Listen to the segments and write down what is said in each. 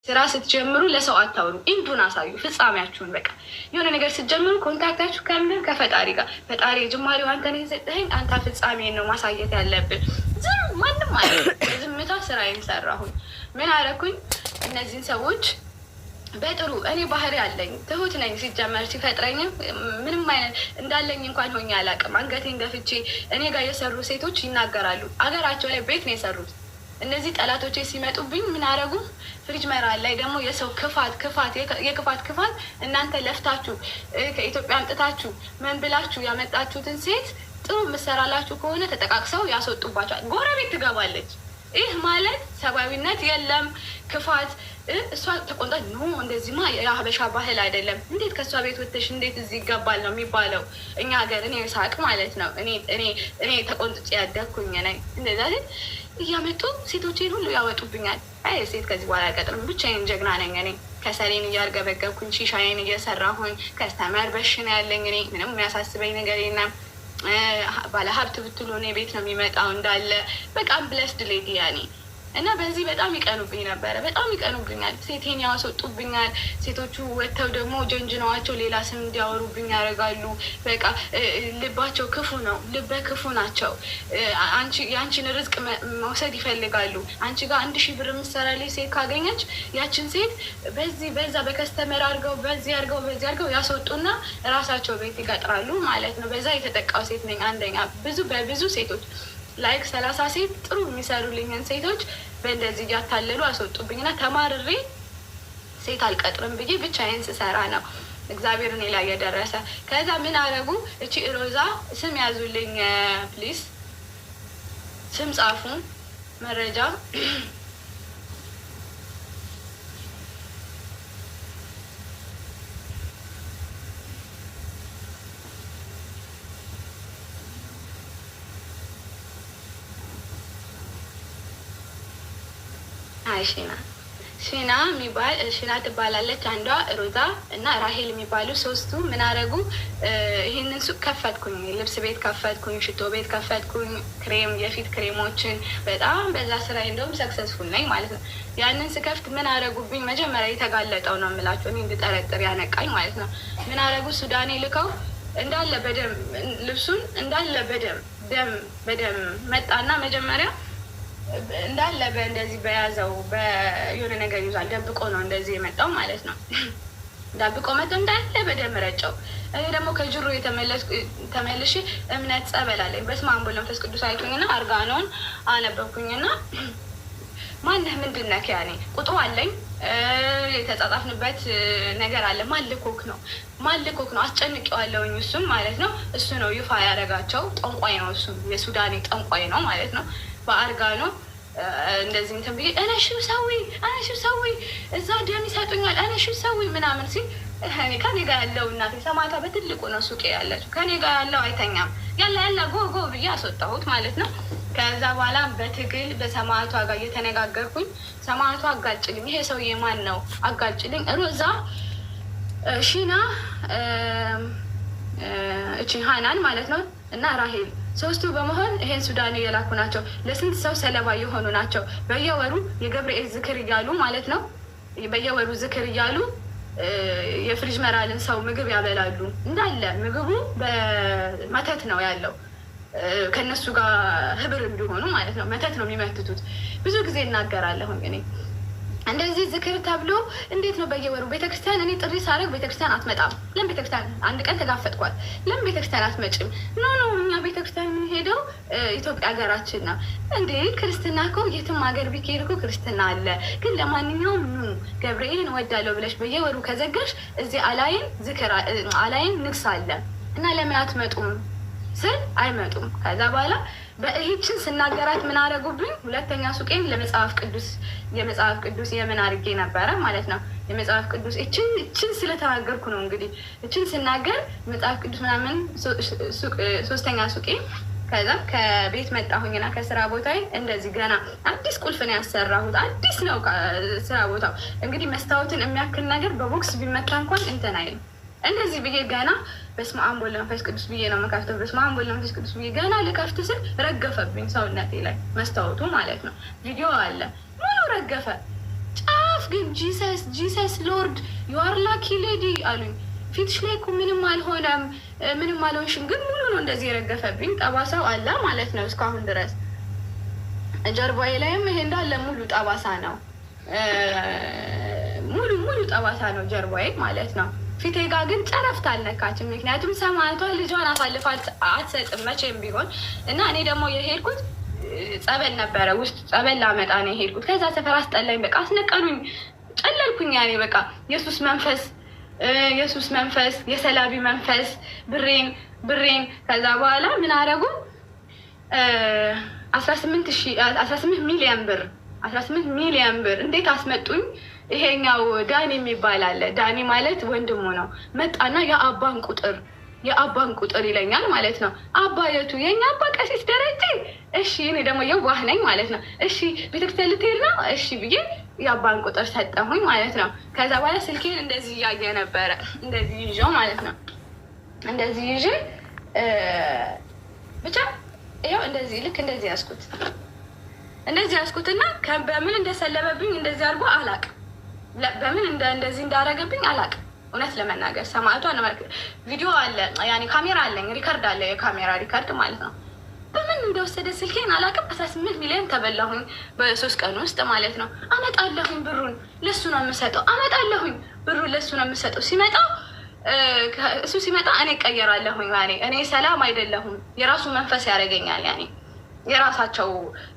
ስራ ስትጀምሩ ለሰው አታውሩ፣ ኢንዱን አሳዩ፣ ፍጻሜያችሁን። በቃ የሆነ ነገር ስትጀምሩ ኮንታክታችሁ ከምን ከፈጣሪ ጋር። ፈጣሪ ጅማሬው አንተ ነው የሰጠኸኝ፣ አንተ ፍጻሜን ነው ማሳየት ያለብን። ዝም ማንም አለ ዝምታ ስራዬን ሰራሁኝ። ምን አደረኩኝ? እነዚህን ሰዎች በጥሩ እኔ ባህሪ አለኝ፣ ትሁት ነኝ። ሲጀመር ሲፈጥረኝም ምንም አይነት እንዳለኝ እንኳን ሆኜ አላውቅም። አንገቴን ገፍቼ እኔ ጋር የሰሩ ሴቶች ይናገራሉ። አገራቸው ላይ ቤት ነው የሰሩት። እነዚህ ጠላቶቼ ሲመጡብኝ ምን አደረጉ? ፍሪጅ መራል ላይ ደግሞ የሰው የክፋት ክፋት እናንተ ለፍታችሁ ከኢትዮጵያ አምጥታችሁ ምን ብላችሁ ያመጣችሁትን ሴት ጥሩ ምሰራላችሁ ከሆነ ተጠቃቅሰው ያስወጡባቸዋል። ጎረቤት ትገባለች። ይህ ማለት ሰብአዊነት የለም ክፋት። እሷ ተቆንጣ ኖ እንደዚህማ የሀበሻ ባህል አይደለም። እንዴት ከእሷ ቤት ወጥተሽ እንዴት እዚህ ይገባል ነው የሚባለው እኛ ሀገር። እኔ ሳቅ ማለት ነው። እኔ ተቆንጥጬ ያደግኩኝ ነኝ። እንደዛ እያመጡ ሴቶቼን ሁሉ ያወጡብኛል። አይ ሴት ከዚህ በኋላ አልቀጥርም፣ ብቻዬን ጀግና ነኝ እኔ። ከሰሌን እያርገበገብኩኝ ሺሻዬን እየሰራሁኝ ከስተመር በሽን ያለኝ እኔ። ምንም የሚያሳስበኝ ነገር የለም። ባለሀብት ብትሉ እኔ ቤት ነው የሚመጣው እንዳለ። በቃም ብለስድ ሌዲ ያኔ እና በዚህ በጣም ይቀኑብኝ ነበረ። በጣም ይቀኑብኛል። ሴቴን ያስወጡብኛል። ሴቶቹ ወጥተው ደግሞ ጀንጅነዋቸው ሌላ ስም እንዲያወሩብኝ ያደርጋሉ። በቃ ልባቸው ክፉ ነው። ልበ ክፉ ናቸው። የአንቺን ርዝቅ መውሰድ ይፈልጋሉ። አንቺ ጋር 1000 ብር የምትሰራልኝ ሴት ካገኘች ያችን ሴት በዚህ በዛ በከስተመር አድርገው በዚህ አድርገው ያስወጡና ራሳቸው ቤት ይቀጥራሉ ማለት ነው። በዛ የተጠቃው ሴት ነኝ አንደኛ። በብዙ ሴቶች ላይክ 30 ሴት ጥሩ የሚሰሩልኝን ሴቶች በእንደዚህ እያታለሉ አስወጡብኝና ተማርሬ ሴት አልቀጥርም ብዬ ብቻዬን ስሰራ ነው እግዚአብሔር እኔ ላይ የደረሰ። ከዛ ምን አደረጉ? እቺ ሮዛ ስም ያዙልኝ ፕሊስ፣ ስም ጻፉ፣ መረጃ ሽና የሚባል ሽና ትባላለች አንዷ፣ ሮዛ እና ራሄል የሚባሉ ሶስቱ ምን አደረጉ? ይህንን ሱቅ ከፈትኩኝ፣ ልብስ ቤት ከፈትኩኝ፣ ሽቶ ቤት ከፈትኩኝ፣ ክሬም የፊት ክሬሞችን በጣም በዛ ስራ እንደውም ሰክሰስፉል ነኝ ማለት ነው። ያንን ስከፍት ምን አደረጉብኝ? መጀመሪያ የተጋለጠው ነው የምላቸው እኔ እንድጠረጥር ያነቃኝ ማለት ነው። ምን አደረጉ? ሱዳኔ ልከው እንዳለ በደም ልብሱን እንዳለ በደም መጣና መጀመሪያ እንዳለ በእንደዚህ በያዘው የሆነ ነገር ይዟል። ደብቆ ነው እንደዚህ የመጣው ማለት ነው። ደብቆ መጥቶ እንዳለ በደም ረጨው። እኔ ደግሞ ከጅሩ ተመልሼ እምነት ጸበል አለኝ። በስመ አብ ወወልድ ወመንፈስ ቅዱስ አልኩኝና አርጋኖን አነበብኩኝና ማነህ ምንድን ነህ ያኔ ቁጥሩ አለኝ የተጻጻፍንበት ነገር አለ። ማልኮክ ነው አስጨንቄዋለሁኝ። እሱም ማለት ነው እሱ ነው ይፋ ያደረጋቸው። ጠንቋይ ነው እሱ፣ የሱዳኔ ጠንቋይ ነው ማለት ነው። በአርጋኖ እንደዚህ እንትን ብዬ እነሺው ሰዊ እዛ ደም ይሰጡኛል እነሺው ሰዊ ምናምን ሲል ከኔ ጋር ያለው እናቴ ሰማዕቷ በትልቁ ነው ሱቄ ያለችው። ከኔ ጋር ያለው አይተኛም ያለ ጎ ብዬ አስወጣሁት ማለት ነው። ከዛ በኋላ በትግል በሰማዕቷ ጋር እየተነጋገርኩኝ ሰማዕቷ አጋጭልኝ፣ ይሄ ሰውዬ ማን ነው አጋጭልኝ። ሮዛ ሺና እቺ ሃናን ማለት ነው እና ራሄል ሶስቱ በመሆን ይሄን ሱዳን የላኩ ናቸው። ለስንት ሰው ሰለባ የሆኑ ናቸው። በየወሩ የገብርኤል ዝክር እያሉ ማለት ነው። በየወሩ ዝክር እያሉ የፍሪጅ መራልን ሰው ምግብ ያበላሉ። እንዳለ ምግቡ በመተት ነው ያለው። ከነሱ ጋር ህብር እንዲሆኑ ማለት ነው። መተት ነው የሚመትቱት። ብዙ ጊዜ እናገራለሁኝ እኔ እንደዚህ ዝክር ተብሎ እንዴት ነው በየወሩ ቤተክርስቲያን? እኔ ጥሪ ሳደርግ ቤተክርስቲያን አትመጣም። ለምን ቤተክርስቲያን አንድ ቀን ተጋፈጥኳት። ለምን ቤተክርስቲያን አትመጭም? ኖ እኛ ቤተክርስቲያን የምንሄደው ኢትዮጵያ ሀገራችን ነው እንዴ። ክርስትና እኮ የትም ሀገር ቢካሄድ እኮ ክርስትና አለ። ግን ለማንኛውም ኑ ገብርኤልን ወዳለው ብለሽ በየወሩ ከዘጋሽ እዚህ አላይን ንግስ አለ እና ለምን አትመጡም ስል አይመጡም። ከዛ በኋላ በይህችን ስናገራት ምን አደረጉብኝ? ሁለተኛ ሱቄን የመጽሐፍ ቅዱስ የምን አድርጌ ነበረ ማለት ነው። የመጽሐፍ ቅዱስ እችን ስለተናገርኩ ነው እንግዲህ እችን ስናገር መጽሐፍ ቅዱስ ምናምን ሶስተኛ ሱቄ። ከዛ ከቤት መጣሁኝና ከስራ ቦታ እንደዚህ ገና አዲስ ቁልፍ ነው ያሰራሁት። አዲስ ነው ስራ ቦታው። እንግዲህ መስታወትን የሚያክል ነገር በቦክስ ቢመታ እንኳን እንትን አይልም። እንደዚህ ብዬ ገና በስመ አብ ወወልድ ወመንፈስ ቅዱስ ብዬ ነው የምከፍተው። በስመ አብ ወወልድ ወመንፈስ ቅዱስ ብዬ ገና ልከፍት ስል ረገፈብኝ ሰውነቴ ላይ መስታወቱ ማለት ነው። ቪዲዮ አለ ሙሉ ረገፈ። ጫፍ በአፍ ግን ጂሰስ ሎርድ ዩ አር ላኪ ሌዲ አሉኝ። ፊትሽ ላይ እኮ ምንም አልሆነም፣ ምንም አልሆንሽም፣ ግን ሙሉ ነው እንደዚህ የረገፈብኝ። ጠባሳው አለ ማለት ነው እስካሁን ድረስ። ጀርባዬ ላይም ይሄ እንዳለ ሙሉ ጠባሳ ነው፣ ሙሉ ጠባሳ ነው ጀርባዬ ማለት ነው። ፊቴ ጋር ግን ጨረፍታ አልነካችም፣ ምክንያቱም ሰማዕቷ ልጇን አሳልፋ አትሰጥም መቼም ቢሆን። እና እኔ ደግሞ የሄድኩት ጸበል ነበረ፣ ውስጥ ጸበል ላመጣ ነው የሄድኩት። ከዛ ሰፈር አስጠላኝ፣ በቃ አስነቀሉኝ፣ ጨለልኩኝ። ያኔ በቃ የሱስ መንፈስ፣ የሰላቢ መንፈስ ብሬን። ከዛ በኋላ ምን አረጉ? 18 ሚሊዮን ብር እንዴት አስመጡኝ? ይሄኛው ዳኒ የሚባል አለ። ዳኒ ማለት ወንድሙ ነው። መጣና የአባን ቁጥር ይለኛል ማለት ነው። አባየቱ የኛ አባ ቀሲስ ደረጀ። እሺ እኔ ደግሞ የዋህ ነኝ ማለት ነው። እሺ ቤተክርስቲያን ልትሄድ ነው? እሺ ብዬ የአባን ቁጥር ሰጠሁኝ ማለት ነው። ከዛ በኋላ ስልኬን እንደዚህ እያየ ነበረ፣ እንደዚህ ይዤው ማለት ነው። እንደዚህ ይዤ ብቻ ይኸው እንደዚህ ልክ እንደዚህ ያዝኩትና በምን እንደሰለበብኝ እንደዚህ አድርጎ አላቅም። በምን እንደዚህ እንዳረገብኝ አላቅም። እውነት ለመናገር ሰማዕቷ ቪዲዮ አለ፣ ያኔ ካሜራ አለኝ፣ ሪከርድ አለ፣ የካሜራ ሪከርድ ማለት ነው። በምን እንደወሰደ ስልኬን አላቅም። 18 ሚሊዮን ተበላሁኝ በ3 ቀን ውስጥ ማለት ነው። አመጣለሁኝ ብሩን ለሱ ነው የምሰጠው። እሱ ሲመጣ እኔ እቀየራለሁኝ። እኔ ሰላም አይደለሁም፣ የራሱ መንፈስ ያደርገኛል። ያኔ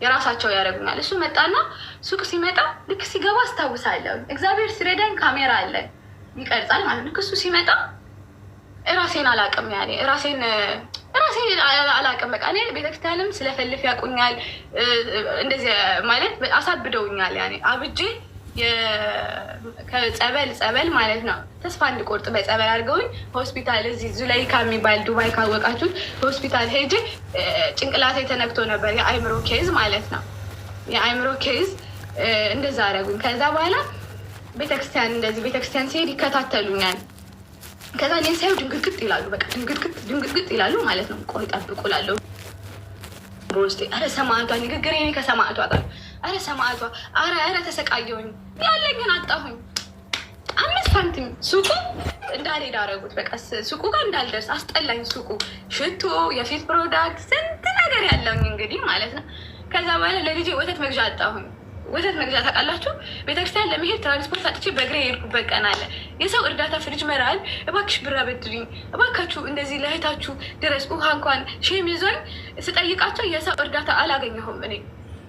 የራሳቸው ያደርጉኛል። እሱ መጣና ሱቅ ሲመጣ ልክ ሲገባ አስታውሳለሁ። እግዚአብሔር ሲረዳኝ ካሜራ አለ ይቀርጻል ማለት ነው። እሱ ሲመጣ ራሴን አላቅም፣ ያኔ ራሴን አላቅም። በቃ እኔ ቤተክርስቲያንም ስለፈልፍ ያቁኛል፣ እንደዚህ ማለት አሳብደውኛል። ያኔ አብጄ ከጸበል ማለት ነው ተስፋ እንድቆርጥ በጸበል አድርገውኝ ሆስፒታል፣ እዚህ ዙላይካ የሚባል ዱባይ ካወቃችሁት ሆስፒታል ሄጄ ጭንቅላቴ ተነክቶ ነበር። የአይምሮ ኬዝ ማለት ነው። የአይምሮ ኬዝ እንደዛ አደረጉኝ። ከዛ በኋላ ቤተክርስቲያን ሲሄድ ይከታተሉኛል። ከዛ እኔን ሳይው ድንግጥግጥ ይላሉ። በቃ ድንግጥግጥ ይላሉ ማለት ነው። ቆይ ጠብቁ እላለሁ በውስጤ። ኧረ ሰማዕቷ ንግግሬ ከሰማዕቷ ጋር አረ ሰማዕቷ፣ አረ ተሰቃየሁኝ፣ ያለኝን አጣሁኝ። 5 ሳንቲም ሱቁ እንዳልሄድ አደረጉት። በቃ ሱቁ ጋር እንዳልደርስ አስጠላኝ። ሱቁ ሽቶ፣ የፊት ፕሮዳክት፣ ስንት ነገር ያለውኝ እንግዲህ ማለት ነው። ከዛ በኋላ ለልጄ ወተት መግዣ አጣሁኝ። ወተት መግዣ ታውቃላችሁ፣ ቤተክርስቲያን ለመሄድ ትራንስፖርት አጥቼ በእግሬ የሄድኩበት ቀን አለ። የሰው እርዳታ ፍሪጅ መራል፣ እባክሽ ብር አበድሪኝ፣ እባካችሁ እንደዚህ ለእህታችሁ ድረስ ውሃ እንኳን ሼም ይዞኝ ስጠይቃቸው የሰው እርዳታ አላገኘሁም እኔ።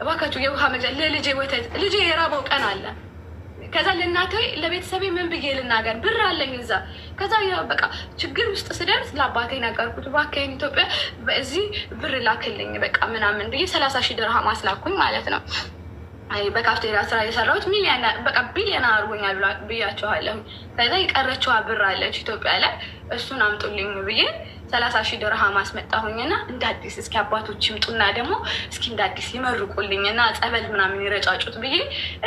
እባካችሁ የውሃ መግዣ ለልጄ ወተት፣ ልጄ የራበው ቀን አለ። ከዛ ለእናቴ ለቤተሰቤ ምን ብዬ ልናገር? ብር አለኝ እዛ። ከዛ በቃ ችግር ውስጥ ስደርስ ለአባቴ ነገርኩት። እባክህን ኢትዮጵያ በዚህ ብር ላክልኝ በቃ ምናምን ብዬ 30,000 ድርሃም አስላኩኝ ማለት ነው። በካፍቴሪያ ስራ የሰራሁት ቢሊዮን አድርጎኛል ብያቸዋለሁ። ከዛ የቀረችዋ ብር አለች ኢትዮጵያ ላይ፣ እሱን አምጡልኝ ብዬ 30,000 ድርሃም አስመጣሁኝና እንደ አዲስ እስኪ አባቶች ይምጡና ደግሞ እስኪ እንደ አዲስ ይመርቁልኝና ጸበል ምናምን ይረጫጩት ብዬ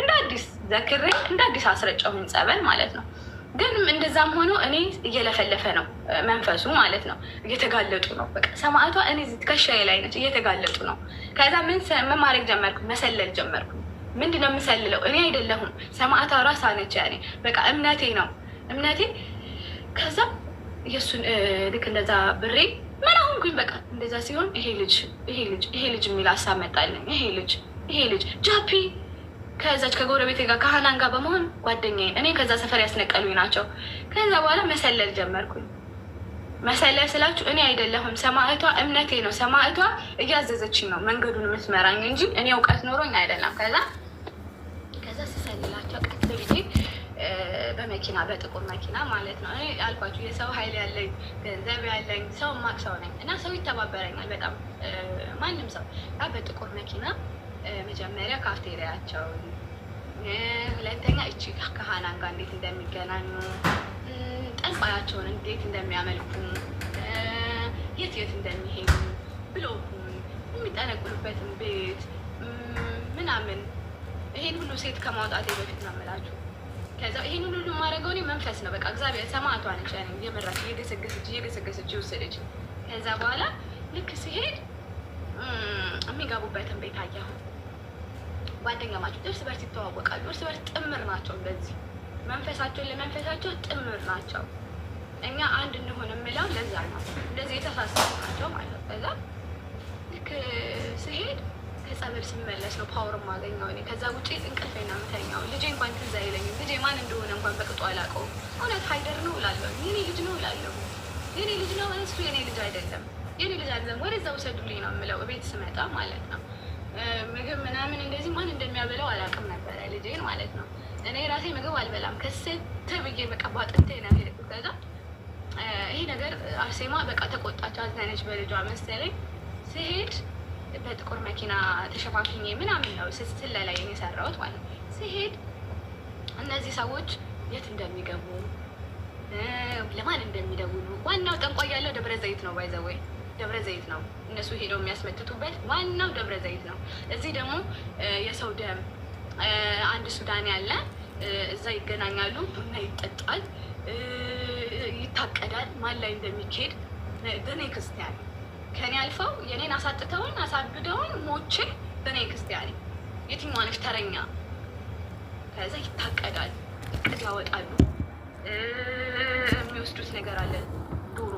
እንደ አዲስ ዘክሬ እንደ አዲስ አስረጫሁኝ ጸበል ማለት ነው። ግን እንደዛም ሆኖ እኔ እየለፈለፈ ነው መንፈሱ ማለት ነው። እየተጋለጡ ነው በቃ ሰማዕቷ እኔ ትከሻዬ ላይ ነች፣ እየተጋለጡ ነው። ከዛ ምን ማድረግ ጀመርኩ? መሰለል ጀመርኩ። ምንድን ነው የምሰልለው? እኔ አይደለሁም ሰማዕቷ ራሷ ነች። ያኔ በቃ እምነቴ ነው እምነቴ። ከዛ የእሱን ልክ እንደዛ ብሬ ምን አሁንኩኝ በቃ እንደዛ ሲሆን ይሄ ልጅ የሚል ሀሳብ መጣልኝ። ይሄ ልጅ ጃፒ ከዛች ከጎረቤቴ ጋር ከሀናን ጋር በመሆን ጓደኛዬ እኔ ከዛ ሰፈር ያስነቀሉኝ ናቸው። ከዛ በኋላ መሰለል ጀመርኩኝ። መሰለል ስላችሁ እኔ አይደለሁም ሰማዕቷ እምነቴ ነው። ሰማዕቷ እያዘዘችኝ ነው መንገዱን የምትመራኝ እንጂ እኔ እውቀት ኖሮኝ አይደለም። ከዛ ስሰልላቸው ቀጥ ብዬ በመኪና በጥቁር መኪና ማለት ነው። እኔ አልኳችሁ የሰው ኃይል ያለኝ ገንዘብ ያለኝ ሰው ማቅ ሰው ነኝ እና ሰው ይተባበረኛል በጣም ማንም ሰው። በጥቁር መኪና መጀመሪያ ካፍቴሪያቸውን፣ ሁለተኛ እቺ ከሀናን ጋር እንዴት እንደሚገናኙ፣ ጠንቋያቸውን እንዴት እንደሚያመልኩ፣ የት እንደሚሄዱ፣ ብሎኩን የሚጠነቁሉበትን ቤት ምናምን ይሄን ሁሉ ሴት ከማውጣቴ በፊት ነው የምላችሁ። ከዛ ይሄን ሁሉ ማድረገው እኔ መንፈስ ነው በቃ እግዚአብሔር ሰማዕቷ ነች የመራች እየገሰገሰች ይወሰደች። ከዛ በኋላ ልክ ሲሄድ የሚገቡበትን ቤት አየሁ። ጓደኛ ማቸው እርስ በርስ ይተዋወቃሉ። እርስ በርስ ጥምር ናቸው። እንደዚህ መንፈሳቸውን ለመንፈሳቸው ጥምር ናቸው። እኛ አንድ እንደሆነ የምለው ለዛ ነው። እንደዚህ የተሳሰሩ ናቸው ማለት ነው። ከዛ ልክ ስሄድ ከጸበል ስመለስ ነው ፓወር ማገኘው እኔ። ከዛ ውጭ እንቅልፌና የምተኛው። ልጄ እንኳን ትዝ አይለኝም። ልጄ ማን እንደሆነ እንኳን በቅጡ አላውቀውም። እውነት ሀይደር ነው እላለሁ፣ የኔ ልጅ ነው እላለሁ። የኔ ልጅ ነው እሱ የኔ ልጅ አይደለም፣ የኔ ልጅ አይደለም፣ ወደዛ ውሰዱልኝ ነው የምለው ቤት ስመጣ ማለት ነው። ምግብ ምናምን እንደዚህ ማን እንደሚያበላው አላውቅም ነበረ ልጄን ማለት ነው። እኔ ራሴ ምግብ አልበላም ከስት ብዬ በቃ ባጥንቴ ነው ሄድኩት። ከዛ ይሄ ነገር አርሴማ በቃ ተቆጣች፣ አዝናነች በልጇ መሰለኝ። ስሄድ በጥቁር መኪና ተሸፋፍኜ ምናምን ነው ስለላ የሰራሁት ማለት ነው። ስሄድ እነዚህ ሰዎች የት እንደሚገቡ ለማን እንደሚደውሉ፣ ዋናው ጠንቋይ ያለው ደብረ ዘይት ነው። ባይዘወይ ደብረ ዘይት ነው እነሱ ሄደው የሚያስመትቱበት ዋናው ደብረ ዘይት ነው። እዚህ ደግሞ የሰው ደም አንድ ሱዳን ያለ እዛ ይገናኛሉ። ቡና ይጠጣል፣ ይታቀዳል ማን ላይ እንደሚካሄድ። በኔ ክርስቲያን ከኔ አልፈው የኔን አሳጥተውን አሳብደውን ሞቼ በኔ ክርስቲያን የትኛዋነች ተረኛ። ከዛ ይታቀዳል፣ እቅድ ያወጣሉ። የሚወስዱት ነገር አለ፣ ዶሮ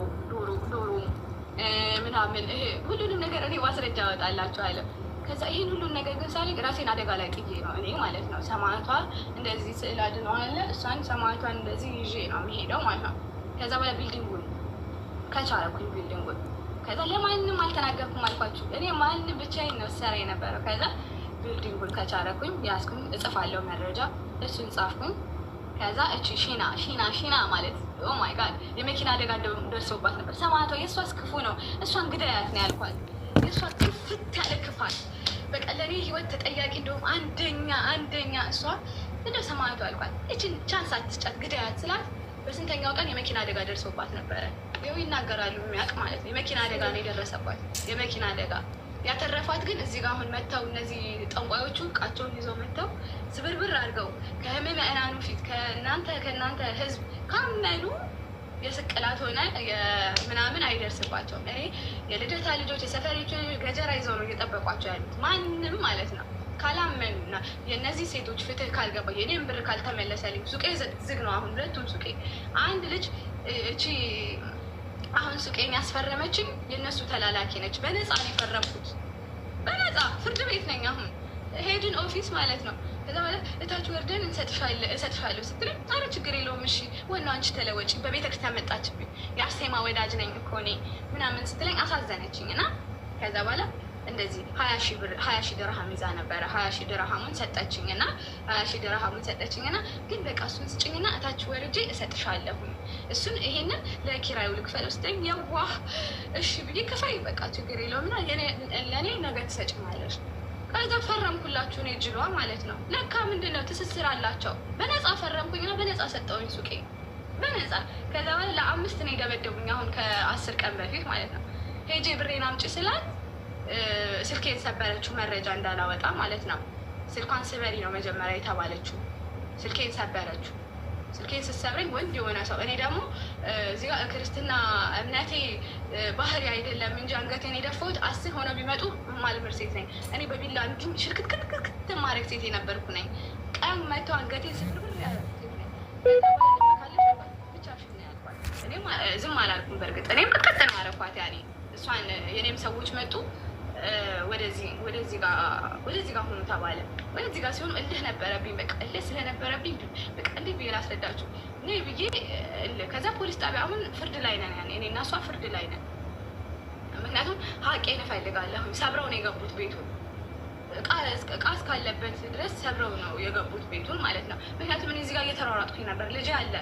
ምናምን። ይሄ ሁሉንም ነገር እኔ ማስረጃ ያወጣላቸዋለሁ። ከዛ ይሄን ሁሉን ነገር ግን ሳሌ ራሴን አደጋ ላይ ጥዬ ነው እኔ ማለት ነው። ሰማዕቷ እንደዚህ ስዕል አድነዋለ፣ እሷን ሰማዕቷን እንደዚህ ይዤ ነው የሚሄደው ማለት ነው። ከዛ በኋላ ቢልዲንጉን ከቻረኩኝ ቢልዲንጉን ከዛ ለማንም አልተናገርኩም አልኳችሁ። እኔ ማንም ብቻዬን ነው ሰራ የነበረው። ከዛ ቢልዲንጉን ከቻረኩኝ ያዝኩኝ፣ እጽፋለሁ መረጃ፣ እሱን ጻፍኩኝ። ከዛ እቺ ሺና ማለት ኦ ማይ ጋድ የመኪና አደጋ ደርሶባት ነበር ሰማዕቷ። የእሷስ ክፉ ነው፣ እሷን ግዳያት ነው ያልኳት። የእሷ ክፍት ያለ ክፋት በቃ ለእኔ ህይወት ተጠያቂ እንደውም አንደኛ እሷ እንደ ሰማዕቷ አልኳት። እችን ቻንስ አትስጫት ግዳያት ስላት በስንተኛው ቀን የመኪና አደጋ ደርሶባት ነበረ። ይኸው ይናገራሉ የሚያውቅ ማለት ነው። የመኪና አደጋ ነው የደረሰባት፣ የመኪና አደጋ። ያተረፏት ግን እዚህ ጋር አሁን መጥተው እነዚህ ጠንቋዮቹ እቃቸውን ይዘው መጥተው ስብርብር አድርገው ከምዕመናኑ ፊት ከእናንተ ህዝብ ካመኑ የስቅላት ሆነ ምናምን አይደርስባቸውም። እኔ የልደታ ልጆች የሰፈሪቱ ገጀራ ይዘው ነው እየጠበቋቸው ያሉት ማንም ማለት ነው። ካላመኑና የእነዚህ ሴቶች ፍትህ ካልገባ የኔም ብር ካልተመለሰልኝ፣ ሱቄ ዝግ ነው አሁን ሁለቱም ሱቄ። አንድ ልጅ እቺ አሁን ሱቄን ያስፈረመችኝ የእነሱ ተላላኪ ነች። በነፃ ነው የፈረምኩት፣ በነፃ ፍርድ ቤት ነኝ አሁን። ሄድን ኦፊስ ማለት ነው። ከዛ በኋላ እታች ወርደን እሰጥሻለሁ ስትለኝ ኧረ ችግር የለውም እሺ ዋናው አንቺ ተለወጪ፣ በቤተክርስቲያን መጣችብኝ፣ የአርሴማ ወዳጅ ነኝ እኮ እኔ ምናምን ስትለኝ አሳዘነችኝ። እና ከዛ በኋላ እንደዚህ 20 ሺህ ድርሃም ይዛ ነበረ። 20 ሺህ ድርሃሙን ሰጠችኝ እና 20 ሺህ ድርሃሙን ሰጠችኝ እና ግን በቃ እሱን ስጭኝና እታች ወርጄ እሰጥሻለሁኝ፣ እሱን ይሄንን ለኪራዩ ልክፈል ስትለኝ የዋህ እሺ ብዬ ክፈይ በቃ ችግር የለውም እና ለእኔ ነገ ትሰጭኛለሽ። ከዛ ፈረምኩላችሁ እኔ ጅሏ ማለት ነው። ለካ ምንድን ነው ትስስር አላቸው። በነፃ ፈረምኩኝና በነፃ ሰጠውኝ ሱቄ በነፃ። ከዛ በኋላ ለ5 ነው የደበደቡኝ አሁን ከ10 ቀን በፊት ማለት ነው። ሄጄ ብሬን አምጪ ስላት ስልኬን ሰበረችው፣ መረጃ እንዳላወጣ ማለት ነው። ስልኳን ስበሪ ነው መጀመሪያ የተባለችው። ስልኬን ሰበረችው። ስልኬን ስትሰብረኝ ወንድ የሆነ ሰው፣ እኔ ደግሞ እዚህ ጋር ክርስትና እምነቴ ባህሪ አይደለም እንጂ አንገቴን የደፋሁት 10 ሆነው ቢመጡ ማልምር ሴት ነኝ እኔ። በቢላ እንዲህ ሽርክትክትክት ማድረግ ሴት የነበርኩ ነኝ። ቀን መተው አንገቴን ስብርብር ሴት ነኝ። ብቻሽን ነው ያልኳት። እኔም ዝም አላልኩም። በእርግጥ እኔም ቅጥቅጥ ነው ያደረኳት። ያኔ እሷን የኔም ሰዎች መጡ ወደዚህ ጋር ሆኖ ተባለ። ወደዚህ ጋር ሲሆኑ እልህ ነበረብኝ። በቃ እልህ ስለነበረብኝ በቃ እንዴ ብዬ ላስረዳችሁ እኔ ብዬ እልህ። ከዛ ፖሊስ ጣቢያ አሁን ፍርድ ላይ ነን፣ ያኔ እኔ እና እሷ ፍርድ ላይ ነን። ምክንያቱም ሀቄን እፈልጋለሁ። ሰብረው ነው የገቡት ቤቱን፣ እቃ እስካለበት ድረስ ሰብረው ነው የገቡት ቤቱን ማለት ነው። ምክንያቱም እኔ እዚህ ጋር እየተሯሯጥኩኝ ነበር። ልጅ አለ፣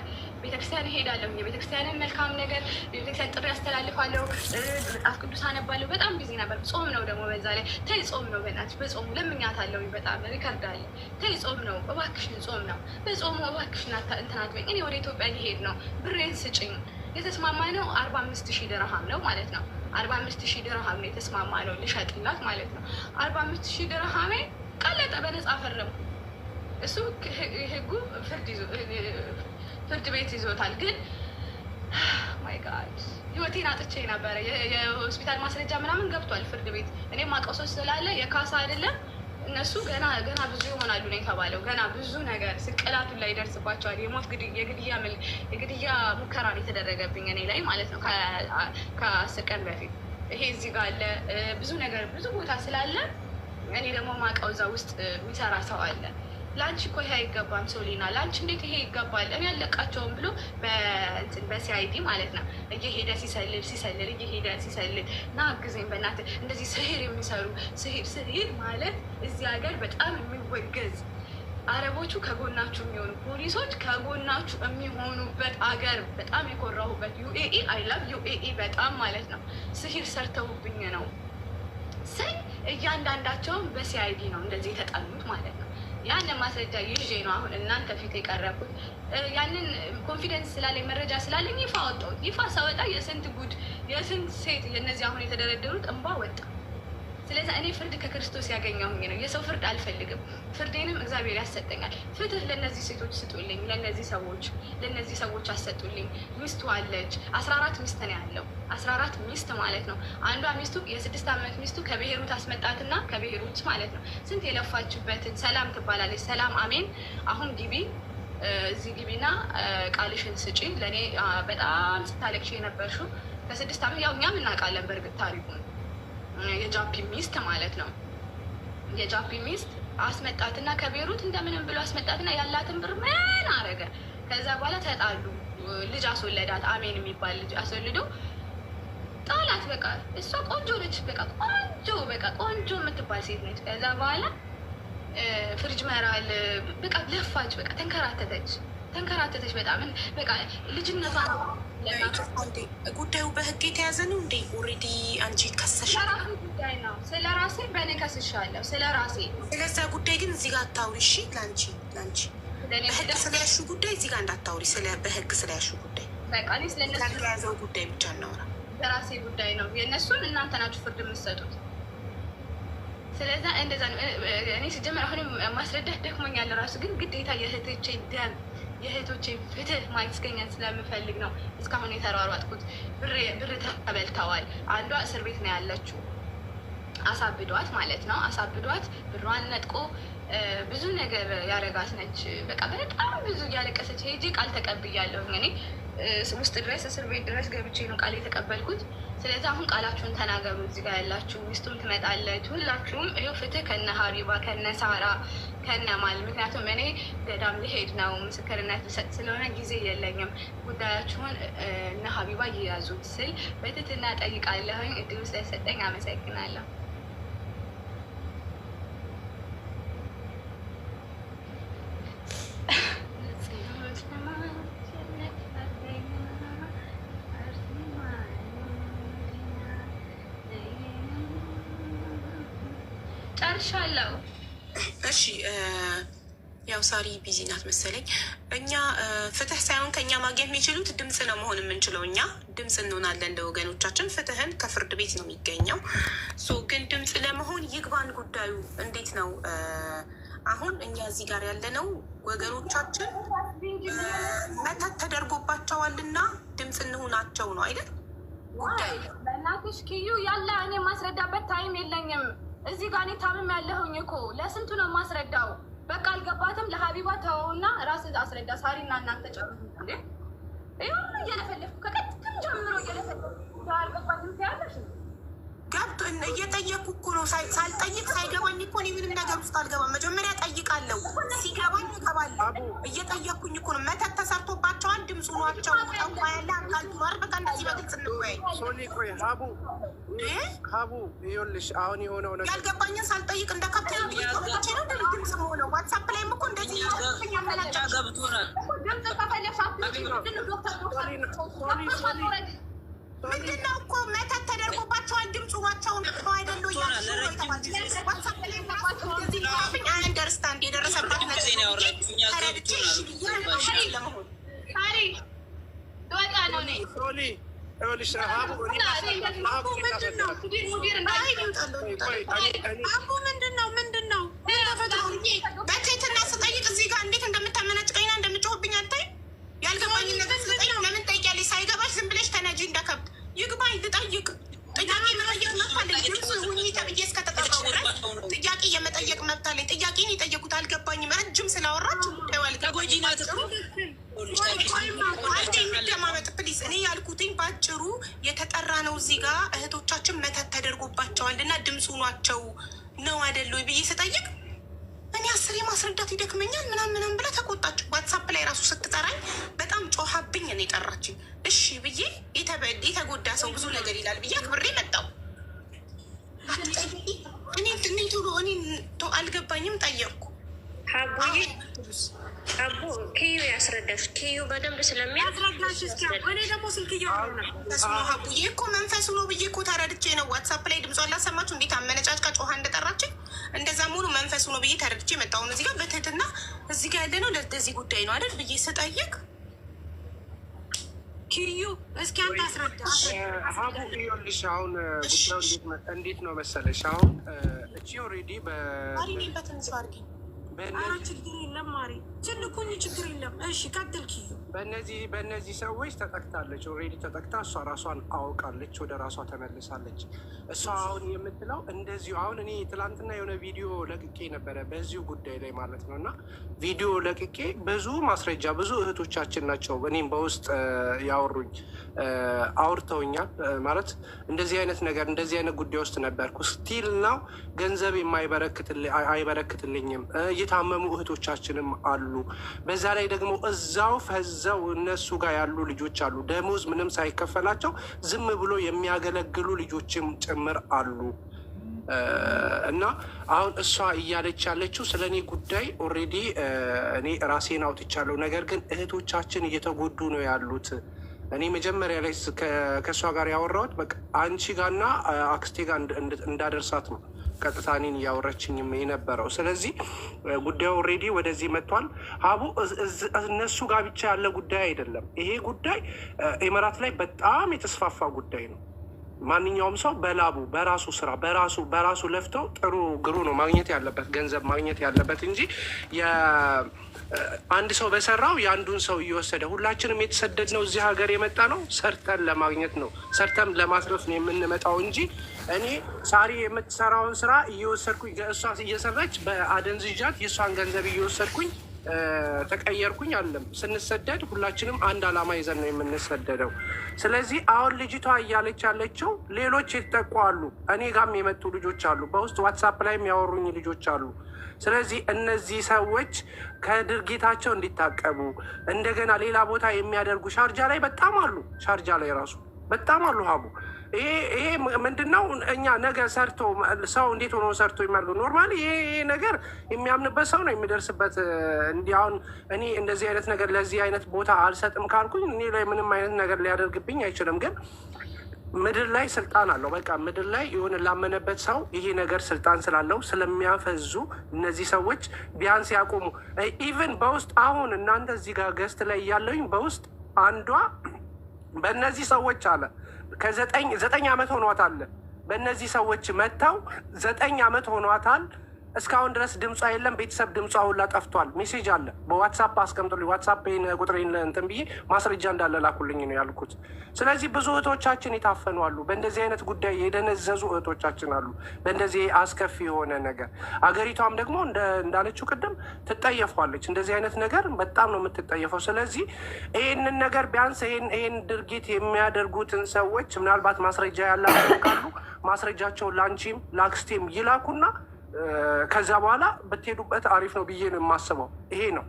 ቤተክርስቲያን እሄዳለሁ፣ የቤተክርስቲያንን መልካም ነገር የቤተክርስቲያን ጥሪ ያስተላልፋለሁ፣ መጽሐፍ ቅዱስ አነባለሁ። በጣም ቢዚ ነበር። ጾም ነው ደግሞ በዛ ላይ። ተይ ጾም ነው በእናትሽ፣ በጾሙ ለምኛታለሁ። በጣም ሪከርድ አለ። ተይ ጾም ነው እባክሽን፣ ጾም ነው፣ በጾሙ እባክሽን እንትን አትበይኝ። እኔ ወደ ኢትዮጵያ ሊሄድ ነው፣ ብሬን ስጭኝ። የተስማማ ነው 45,000 ድርሃም ነው ማለት ነው። 45,000 ድርሃም ነው የተስማማ ነው ልሸጥላት ማለት ነው። 45,000 ድርሃሜ ቀለጠ፣ በነፃ ፈረምኩ። እሱ ህጉ ፍርድ ቤት ይዞታል። ግን ማይ ጋድ ህይወቴን አጥቼ ነበረ። የሆስፒታል ማስረጃ ምናምን ገብቷል ፍርድ ቤት። እኔም ማቀሶች ስላለ የካሳ አይደለም እነሱ ገና ብዙ ይሆናሉ ነው የተባለው። ገና ብዙ ነገር ስቅላቱን ላይ ይደርስባቸዋል። የሞት የግድያ ሙከራ ነው የተደረገብኝ እኔ ላይ ማለት ነው ከ10 ቀን በፊት። ይሄ እዚህ ጋር አለ ብዙ ነገር ብዙ ቦታ ስላለ እኔ ደግሞ ማውቀው እዛ ውስጥ የሚሰራ ሰው አለ። ለአንቺ እኮ ይሄ አይገባም ሶሊና፣ ለአንቺ እንዴት ይሄ ይገባል? እኔ አለቃቸውም ብሎ በሲአይዲ ማለት ነው እየሄደ ሲሰልል እየሄደ ሲሰልል ና አግዘኝ በእናትህ። እንደዚህ ስሄር የሚሰሩ ስሄር ማለት እዚህ ሀገር በጣም የሚወገዝ አረቦቹ ከጎናችሁ የሚሆኑ ፖሊሶች ከጎናችሁ የሚሆኑበት አገር በጣም የኮራሁበት ዩኤኢ አይላቭ ዩኤኢ በጣም ማለት ነው። ስሂር ሰርተውብኝ ነው ስል እያንዳንዳቸውን በሲአይዲ ነው እንደዚህ የተጣሉት ማለት ነው። ያንን ማስረጃ ይዤ ነው አሁን እናንተ ፊት የቀረብኩት። ያንን ኮንፊደንስ ስላለኝ መረጃ ስላለኝ ይፋ ወጣሁት። ይፋ ሳወጣ የስንት ጉድ የስንት ሴት የነዚህ አሁን የተደረደሩት እንባ ወጣ። ስለዚህ እኔ ፍርድ ከክርስቶስ ያገኘሁኝ ነው። የሰው ፍርድ አልፈልግም። ፍርዴንም እግዚአብሔር ያሰጠኛል። ፍትህ ለእነዚህ ሴቶች ስጡልኝ፣ ለእነዚህ ሰዎች አሰጡልኝ። ሚስቱ አለች 14 ሚስት ነው ያለው 14 ሚስት ማለት ነው። አንዷ ሚስቱ የ6 ዓመት ሚስቱ ከብሔሩት አስመጣትና ከብሔሩት ማለት ነው ስንት የለፋችበትን ሰላም ትባላለች። ሰላም አሜን። አሁን ግቢ እዚህ ግቢና ቃልሽን ስጪ። ለእኔ በጣም ስታለቅሽ የነበርሽው ከ6 ዓመት ያው እኛም እናውቃለን በእርግጥ ታሪኩን የጃፒ ሚስት ማለት ነው። የጃፒ ሚስት አስመጣትና ከቤሩት እንደምንም ብሎ አስመጣትና ያላትን ብር ምን አረገ። ከዛ በኋላ ተጣሉ። ልጅ አስወለዳት። አሜን የሚባል ልጅ አስወልዶ ጣላት። በቃ እሷ ቆንጆ ነች። በቃ ቆንጆ የምትባል ሴት ነች። ከዛ በኋላ ፍሪጅ መራል በቃ ለፋች። በቃ ተንከራተተች በጣም በቃ ልጅነቷ ጉዳዩ በህግ የተያዘ ነው እንዴ? ኦልሬዲ አንቺ ከሰሻል። ጉዳይ ነው። ስለ ራሴ በእኔ ከስሻለሁ። ስለ ራሴ ስለዛ ጉዳይ ግን እዚህ ጋር አታውሪ እሺ። ለአንቺ በህግ ስለያሹ ጉዳይ እዚህ ጋር እንዳታውሪ። በህግ ስለያሹ ጉዳይ በቃ እኔ ስለያዘው ጉዳይ ብቻ እናውራ። በራሴ ጉዳይ ነው። የእነሱን እናንተ ናችሁ ፍርድ የምትሰጡት። ስለዛ እንደዛ ነው። እኔ ስጀምር አሁንም ማስረዳት ደክሞኛል ራሱ፣ ግን ግዴታ የእህቶቼ ደም የእህቶቼ ፍትህ ማስገኘት ስለምፈልግ ነው እስካሁን የተሯሯጥኩት። ብር ተበልተዋል። አንዷ እስር ቤት ነው ያለችው። አሳብዷት ማለት ነው። አሳብዷት ብሯን ነጥቆ ብዙ ነገር ያረጋት ነች። በቃ በጣም ብዙ እያለቀሰች ሄጄ ቃል ተቀብያለሁ። እኔ ውስጥ ድረስ እስር ቤት ድረስ ገብቼ ነው ቃል የተቀበልኩት። ስለዚህ አሁን ቃላችሁን ተናገሩ። እዚህ ጋር ያላችሁ ሚስቱም ትመጣለች። ሁላችሁም ይኸው ፍትህ ከነ ሀቢባ ከነ ሳራ ከነ ማል። ምክንያቱም እኔ ገዳም ሊሄድ ነው ምስክርነት ልሰጥ ስለሆነ ጊዜ የለኝም። ጉዳያችሁን እነ ሀቢባ እየያዙት ስል በትህትና ጠይቃለሁኝ። እድሉ ስለሰጠኝ አመሰግናለሁ። ጨርሻለሁ። እሺ ያው ሳሪ ቢዚ ናት መሰለኝ። እኛ ፍትህ ሳይሆን ከኛ ማግኘት የሚችሉት ድምፅ ነው መሆን የምንችለው። እኛ ድምፅ እንሆናለን ለወገኖቻችን። ፍትህን ከፍርድ ቤት ነው የሚገኘው። ግን ድምፅ ለመሆን ይግባን ጉዳዩ እንዴት ነው? አሁን እኛ እዚህ ጋር ያለነው ወገኖቻችን መተት ተደርጎባቸዋልና ድምፅ እንሆናቸው ነው አይደል ጉዳዩ። በእናትሽ ኪዩ ያለ እኔ ማስረዳበት ታይም የለኝም። እዚህ ጋር እኔ ታምም ያለሁኝ እኮ ለስንቱ ነው ማስረዳው? በቃ አልገባትም። ለሀቢባ ተወውና ራስ አስረዳ። ሳሪና እናንተ ጨርሱ እንዴ! ይሁን እየለፈለፍኩ ከቀጥም ጀምሮ እየለፈለፍኩ አልገባትም ትያለሽ። ገብቶ እየጠየኩ እኮ ነው። ሳልጠይቅ ሳይገባኝ እኮ እኔ ምንም ነገር ውስጥ አልገባም። መጀመሪያ ጠይቃለሁ፣ ሲገባኝ እገባለሁ። እየጠየኩኝ እኮ ነው። መተት ተሰርቶባቸዋል። ድምፁ ኗቸው ጠንቋ ያለ አካል ቱማር። በቃ እንደዚህ በግልጽ እንወያይ። ሶኒ ቆይ ሀቡ ይኸውልሽ፣ አሁን የሆነው ነገር ያልገባኝን ሳልጠይቅ እንደ ካፕቴን ብቻ ነው እንደ ድምፅ ሆነው። ዋትሳፕ ላይም እኮ እንደዚህ ገብቶናል። ድምፅ ከፈለግሽ ምንድነው እኮ መተት ተደርጎባቸዋል። ድምፁ ዋቸውን አይደሉ አንደርስታንድ የደረሰባት ምንድነው በትህትና ስጠይቅ እዚህ ጋር እንዴት እንደምታመናጭቀኝና እንደምጮህብኝ አታይ። ያልገባኝ ነገር ስጠይቅ ለምን ጠይቂያለሽ? ሳይገባሽ ዝም ብለሽ ተነጂ እንደከብት። ይግባኝ ልጠይቅ። ጥያቄ መጠየቅ መብት አለኝ። ድምፅ ሁኚ ተብዬ እስከተጠራሁ ድረስ ጥያቄ የመጠየቅ መብት እንደማመጥ ፕሊስ። እኔ ያልኩትኝ ባጭሩ የተጠራ ነው። እዚህ ጋር እህቶቻችን መተት ተደርጎባቸዋል እና ድምፁ ኗቸው ነው አይደለ ብዬ ስጠይቅ እኔ 10 ማስረዳት ይደክመኛል ምናምን ብላ ተቆጣች። ዋትሳፕ ላይ ራሱ ስትጠራኝ በጣም ጮሃብኝ ነው የጠራችኝ። እሺ ብዬ የተጎዳ ሰው ብዙ ነገር ይላል ብዬ አክብሬ መጣሁ። እኔ አልገባኝም ጠየቅኩ። አቡ ኪዩ ያስረዳሽ። ኪዩ በደንብ ስለሚያስረዳሽ እኔ ደግሞ ስልክ ሀቡዬ እኮ መንፈሱ ነው ብዬ እኮ ተረድቼ ነው። ዋትሳፕ ላይ ድምጿን ላሰማችሁ እንዴት አመነጫጭቃ ጮሃ እንደጠራችኝ እንደዛ ሙሉ መንፈሱ ነው ብዬ ተረድቼ መጣሁ። እዚህ ጋር በትህትና እዚህ ጋር ያለ ነው ለዚህ ጉዳይ ነው አይደል ብዬ ስጠይቅ ኪዩ እስኪ አንተ አስረዳ። ሀቡ ይኸውልሽ አሁን ጉዳዩ እንዴት ነው መሰለሽ? አሁን እቺ ኦልሬዲ በትንሽ አድርጊ ችግር የለም ማሪ ችልኩኝ ችግር የለም። እሺ ቀጥል ኪዩ። በእነዚህ ሰዎች ተጠቅታለች። ኦልሬዲ ተጠቅታ እሷ ራሷን አውቃለች፣ ወደ ራሷ ተመልሳለች። እሷ አሁን የምትለው እንደዚሁ አሁን እኔ ትላንትና የሆነ ቪዲዮ ለቅቄ ነበረ በዚሁ ጉዳይ ላይ ማለት ነው። እና ቪዲዮ ለቅቄ ብዙ ማስረጃ ብዙ እህቶቻችን ናቸው እኔም በውስጥ ያወሩኝ አውርተውኛል። ማለት እንደዚህ አይነት ነገር እንደዚህ አይነት ጉዳይ ውስጥ ነበርኩ ስቲል ነው ገንዘብ አይበረክትልኝም። የታመሙ እህቶቻችንም አሉ። በዛ ላይ ደግሞ እዛው ፈዘው እነሱ ጋር ያሉ ልጆች አሉ። ደሞዝ ምንም ሳይከፈላቸው ዝም ብሎ የሚያገለግሉ ልጆችም ጭምር አሉ። እና አሁን እሷ እያለች ያለችው ስለ እኔ ጉዳይ ኦልሬዲ እኔ ራሴን አውጥቻለሁ። ነገር ግን እህቶቻችን እየተጎዱ ነው ያሉት። እኔ መጀመሪያ ላይ ከእሷ ጋር ያወራሁት በቃ አንቺ ጋርና አክስቴ ጋር እንዳደርሳት ነው ቀጥታ እኔን እያወራችኝም የነበረው። ስለዚህ ጉዳዩ ኦልሬዲ ወደዚህ መጥቷል። ሀቡ እነሱ ጋር ብቻ ያለ ጉዳይ አይደለም። ይሄ ጉዳይ ኤምራት ላይ በጣም የተስፋፋ ጉዳይ ነው። ማንኛውም ሰው በላቡ በራሱ ስራ በራሱ ለፍተው ጥሩ ግሩ ነው ማግኘት ያለበት ገንዘብ ማግኘት ያለበት እንጂ አንድ ሰው በሰራው የአንዱን ሰው እየወሰደ ሁላችንም የተሰደድነው እዚህ ሀገር የመጣ ነው ሰርተን ለማግኘት ነው፣ ሰርተን ለማስረፍ ነው የምንመጣው እንጂ እኔ ሳሪ የምትሰራውን ስራ እየወሰድኩኝ እሷ እየሰራች በአደንዝዣት የእሷን ገንዘብ እየወሰድኩኝ ተቀየርኩኝ አለም። ስንሰደድ ሁላችንም አንድ አላማ ይዘን ነው የምንሰደደው። ስለዚህ አሁን ልጅቷ እያለች ያለችው ሌሎች የተጠቁ አሉ፣ እኔ ጋም የመጡ ልጆች አሉ፣ በውስጥ ዋትሳፕ ላይ የሚያወሩኝ ልጆች አሉ። ስለዚህ እነዚህ ሰዎች ከድርጊታቸው እንዲታቀቡ እንደገና ሌላ ቦታ የሚያደርጉ ሻርጃ ላይ በጣም አሉ፣ ሻርጃ ላይ ራሱ በጣም አሉ። ሀቡ ይሄ ምንድን ነው? እኛ ነገ ሰርቶ ሰው እንዴት ሆኖ ሰርቶ የሚያደርገው ኖርማሊ ይሄ ነገር የሚያምንበት ሰው ነው የሚደርስበት። እንዲህ አሁን እኔ እንደዚህ አይነት ነገር ለዚህ አይነት ቦታ አልሰጥም ካልኩኝ እኔ ላይ ምንም አይነት ነገር ሊያደርግብኝ አይችልም። ግን ምድር ላይ ስልጣን አለው። በቃ ምድር ላይ የሆነ ላመነበት ሰው ይሄ ነገር ስልጣን ስላለው ስለሚያፈዙ እነዚህ ሰዎች ቢያንስ ያቆሙ። ኢቨን በውስጥ አሁን እናንተ እዚህ ጋር ገስት ላይ እያለሁኝ በውስጥ አንዷ በእነዚህ ሰዎች አለ ከ9 ዓመት ሆኗታል። በእነዚህ ሰዎች መጥተው 9 ዓመት ሆኗታል። እስካሁን ድረስ ድምጿ የለም። ቤተሰብ ድምጿ ሁላ ጠፍቷል። ሜሴጅ አለ በዋትሳፕ አስቀምጡልኝ። ዋትሳፕ ቁጥሬን እንትን ብዬ ማስረጃ እንዳለ ላኩልኝ ነው ያልኩት። ስለዚህ ብዙ እህቶቻችን የታፈኑ አሉ። በእንደዚህ አይነት ጉዳይ የደነዘዙ እህቶቻችን አሉ። በእንደዚህ አስከፊ የሆነ ነገር አገሪቷም ደግሞ እንዳለችው ቅድም ትጠየፏለች። እንደዚህ አይነት ነገር በጣም ነው የምትጠየፈው። ስለዚህ ይህንን ነገር ቢያንስ ይህን ድርጊት የሚያደርጉትን ሰዎች ምናልባት ማስረጃ ያላቸው ካሉ ማስረጃቸውን ለአንቺም ለአክስቴም ይላኩና ከዛ በኋላ ብትሄዱበት አሪፍ ነው ብዬ ነው የማስበው። ይሄ ነው።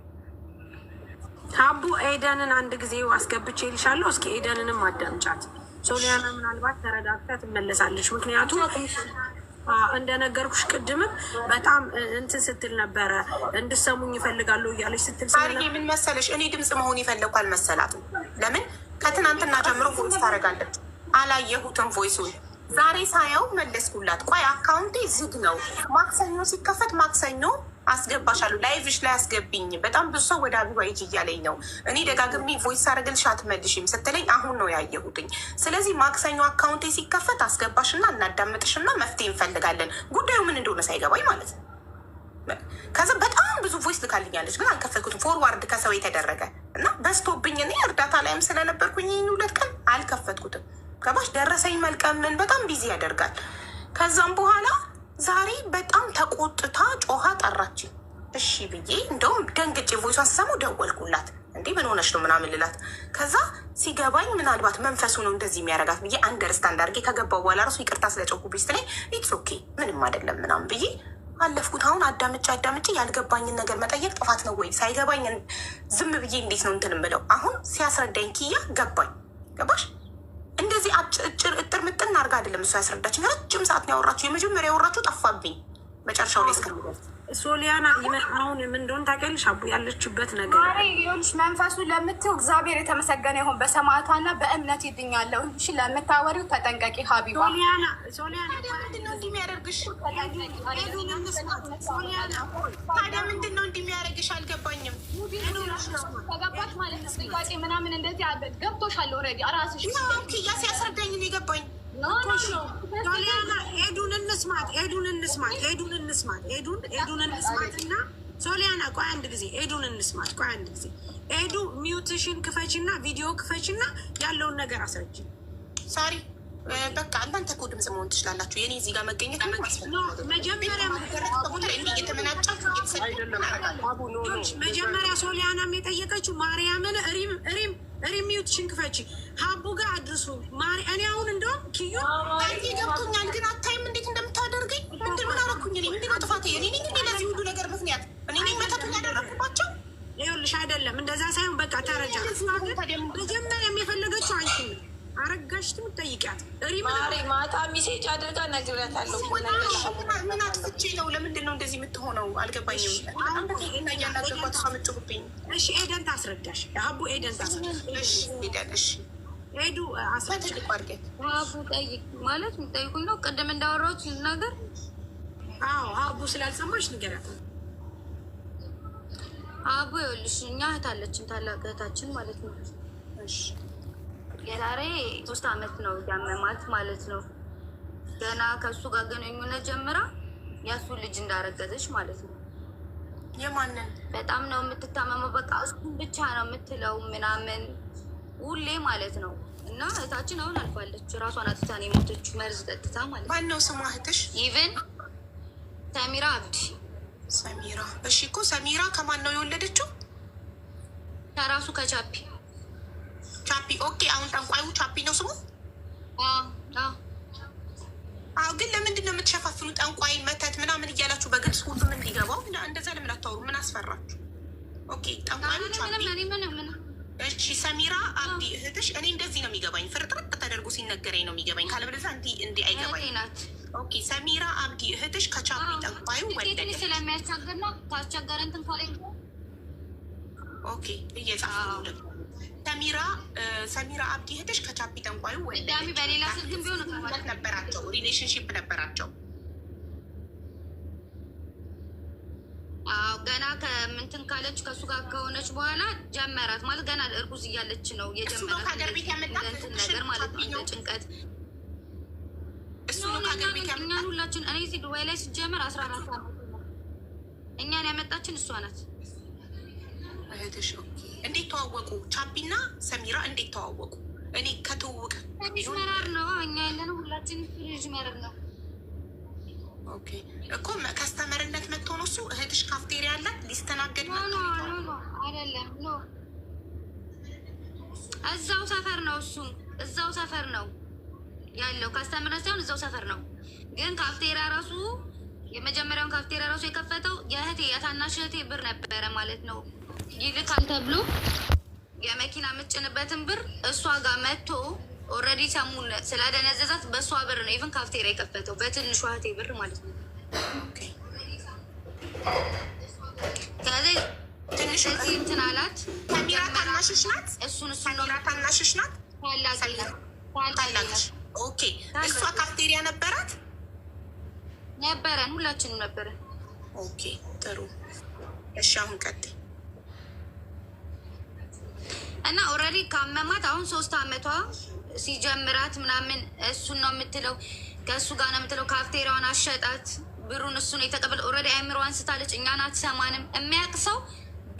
ሀቡ ኤደንን አንድ ጊዜ አስገብቼ ልሻለሁ። እስኪ ኤደንንም አዳምጫት። ሶሊያና ምናልባት ተረጋግታ ትመለሳለች። ምክንያቱም እንደነገርኩሽ ቅድምም በጣም እንትን ስትል ነበረ፣ እንድሰሙኝ ይፈልጋሉ እያለች ስትል ምን መሰለሽ፣ እኔ ድምፅ መሆን ይፈልጉ አልመሰላትም። ለምን ከትናንትና ጀምሮ ቮይስ ታደርጋለች። አላየሁትም ቮይሱን ዛሬ ሳየው መለስኩላት። ቆይ አካውንቴ ዝግ ነው፣ ማክሰኞ ሲከፈት ማክሰኞ አስገባሻለሁ፣ ላይቭሽ ላይ አስገብኝ፣ በጣም ብዙ ሰው ወደ አቢባ ሂጂ እያለኝ ነው። እኔ ደጋግሜ ቮይስ አደረግልሽ አትመልሽም ስትለኝ አሁን ነው ያየሁትኝ። ስለዚህ ማክሰኞ አካውንቴ ሲከፈት አስገባሽና እናዳምጥሽና መፍትሄ እንፈልጋለን። ጉዳዩ ምን እንደሆነ ሳይገባኝ ማለት ነው። ከዛ በጣም ብዙ ቮይስ ልካልኛለች፣ ግን አልከፈትኩትም። ፎርዋርድ ከሰው የተደረገ እና በስቶብኝ እኔ እርዳታ ላይም ስለነበርኩኝ 2 ቀን አልከፈትኩትም። ገባሽ? ደረሰኝ መልቀምን በጣም ቢዚ ያደርጋል። ከዛም በኋላ ዛሬ በጣም ተቆጥታ ጮሃ ጠራችኝ። እሺ ብዬ እንደውም ደንግጬ ቮይሷን ስሰማው ደወልኩላት። እንዴ ምን ሆነች ነው ምናምን ልላት። ከዛ ሲገባኝ ምናልባት መንፈሱ ነው እንደዚህ የሚያደርጋት ብዬ አንደርስታንድ አድርጌ ከገባው በኋላ ራሱ ይቅርታ ስለጨኩብኝ ስትለኝ ኢትስ ኦኬ ምንም አይደለም ምናምን ብዬ አለፍኩት። አሁን አዳምጬ ያልገባኝን ነገር መጠየቅ ጥፋት ነው ወይ? ሳይገባኝ ዝም ብዬ እንዴት ነው እንትን የምለው? አሁን ሲያስረዳኝ ኪያ ገባኝ። ገባሽ? እንደዚህ እጥር ምጥን አድርጋ አይደለም እሱ ያስረዳችኝ። ረጅም ሰዓት ነው ያወራችሁ። የመጀመሪያ ያወራችሁ ጠፋብኝ መጨረሻው ላይ እስከሚደርስ። ሶሊያና አሁን ምን እንደሆነ ታውቂያለሽ? አቡ ያለችበት ነገር ይኸውልሽ፣ መንፈሱ ለምትይው እግዚአብሔር የተመሰገነ ይሁን። በሰማዕቷና በእምነት ይድኛለሁ። እሺ ለምታወሪው ተጠንቀቂ ሀቢባ። ሶሊያና ምንድን ነው እንዲህ የሚያደርግሽ? ታዲያ ምንድን ነው እንዲህ የሚያደርግሽ? አልገባኝም። ከገባሽ ማለት ነው ጥያቄ ምናምን እንደዚህ ገብቶሻል። ኦልሬዲ እራስሽ ኪያ ሲያስረዳኝ ነው የገባኝ። ሶሊያና ኤዱን እንስማት እና ሶሊያና ቆይ አንድ ጊዜ ኤዱን እንስማት። ቆይ አንድ ጊዜ ኤዱ ሚውትሽን ክፈችና ቪዲዮ ክፈችና ያለውን ነገር አስረጅ። ሳሪ በቃ እናንተ እኮ ድምፅ መሆን ትችላላችሁ። የኔ እዚህ ጋር መገኘት መጀመሪያ ሶሊያናም የጠየቀችው ማርያምን ሪም ሚውትሽን ክፈች ሀቡ ጋር አድርሱ። እኔ አሁን እንደውም ኪዩ ገብቶኛል፣ ግን አታይም እንዴት እንደምታደርገኝ? ምንድን ምን አደረኩኝ? እኔ ምንድን ነው ጥፋቴ? እኔ ነኝ ለዚህ ሁሉ ነገር ምክንያት እኔ ነኝ መተቱን ያደረኩባቸው? ይኸውልሽ አይደለም እንደዛ ሳይሆን በቃ ተረጃ። መጀመሪያም የፈለገችው አንቺ አረጋሽ ትጠይቂያት። ማታ ሚሴጅ አድርጋ ነግሬያታለሁ። ምን አጥፍቼ ነው? ለምንድን ነው እንደዚህ የምትሆነው? አልገባኝም። እያናገርኳት ምጭሁብኝ። እሺ ኤደን ታስረዳሽ። ሀቡ ኤደን ታስረዳሽ። ሄዱ አስረትልቁ አድርጌት ሀቡ ጠይቅ ማለት የሚጠይቁኝ ነው። ቅድም እንዳወራሁት ነገር ሀቡ ስላልሰማሽ ንገሪያት። ሀቡ ይኸውልሽ እኛ እህት አለችን፣ ታላቅ እህታችን ማለት ነው። የዛሬ 3 ዓመት ነው ያመማት ማለት ነው። ገና ከእሱ ጋር ግንኙነት ጀምራ የእሱ ልጅ እንዳረገዘች ማለት ነው። የማንን በጣም ነው የምትታመመው። በቃ እሱን ብቻ ነው የምትለው ምናምን ሁሌ ማለት ነው። እና እህታችን አሁን አልፋለች። ራሷን አጥታ ነው የሞተችው፣ መርዝ ጠጥታ ማለት ነው። ማነው ስሟ እህትሽ? ኢቨን ሰሚራ አብዲ። ሰሚራ እሺ እኮ ሰሚራ ከማን ነው የወለደችው? ከራሱ ከቻፒ ቻፒ። ኦኬ አሁን ጠንቋዩ ቻፒ ነው ስሙ? አዎ ግን ለምንድን ነው የምትሸፋፍኑ? ጠንቋይ መተት ምናምን እያላችሁ በግልጽ ሁሉም እንዲገባው እንደዛ ለምን አታወሩ? ምን አስፈራችሁ? ኦኬ ጠንቋዩ ቻፒ። እሺ ሰሚራ አብዲ እህትሽ። እኔ እንደዚህ ነው የሚገባኝ፣ ፍርጥርጥ ተደርጎ ሲነገረኝ ነው የሚገባኝ። ካለበለዚያ እንዲህ አይገባኝ። ኦኬ ሰሚራ አብዲ እህትሽ ከቻፒ ጠንቋዩ ወለደች። ስለሚያስቸግር ነው ካስቸገረ እንትን ካለ ኦኬ እየጻፉ ነው ደግሞ ሰሚራ አብዲ እህትሽ ከቻፒ ጠንቋዩ ወለደች። በሌላ ስልክም ቢሆን ነበራቸው፣ ሪሌሽንሺፕ ነበራቸው። ገና ከምንትን ካለች ከእሱ ጋር ከሆነች በኋላ ጀመራት ማለት ገና እርጉዝ እያለች ነው የጀመራት እንትን ነገር ማለት ነው። እንደ ጭንቀት እኛን ሁላችን እኔ እዚህ ዱባይ ላይ ሲጀመር 14 ዓመት ነው። እኛን ያመጣችን እሷ ናት እህትሽ። እንዴት ተዋወቁ? ቻፒና ሰሚራ እንዴት ተዋወቁ? እኔ ከተዋወቅ ልጅ መራር ነው እኛ ያለነው ሁላችን ልጅ መራር ነው። ኦኬ እኮ ከስተመርነት መጥቶ ነው እሱ። እህትሽ ካፍቴሪያ አላት ሊስተናገድ አይደለም? ኖ እዛው ሰፈር ነው እሱ እዛው ሰፈር ነው ያለው። ካስተመርነት ሳይሆን እዛው ሰፈር ነው። ግን ካፍቴሪያ ራሱ የመጀመሪያውን ካፍቴሪያ ራሱ የከፈተው የእህቴ የታናሽ እህቴ ብር ነበረ ማለት ነው። ይልካል ተብሎ የመኪና የምትጭንበትን ብር እሷ ጋር መጥቶ ኦልሬዲ ሰሙን ስላደነዘዛት በእሷ ብር ነው ኢቨን ካፍቴሪያ የከፈተው በትንሿ እህቴ ብር ማለት ነው። ስለዚህ ትንሽ እንትን አላት። ሰሚራ ታናሽሽ ናት? እሱን ታናሽሽ ናት? ታላቅሽ። ኦኬ እሷ ካፍቴሪያ ነበራት? ነበረን፣ ሁላችንም ነበረን። ኦኬ ጥሩ። እሺ አሁን ቀጥይ። እና ኦልሬዲ ካመማት አሁን 3 ዓመቷ ሲጀምራት ምናምን እሱን ነው የምትለው፣ ከእሱ ጋር ነው የምትለው። ካፍቴሪያውን አሸጣት፣ ብሩን እሱ ነው የተቀበለው። ኦልሬዲ አይምሮዋን ስታለች፣ እኛን አትሰማንም። የሚያውቅ ሰው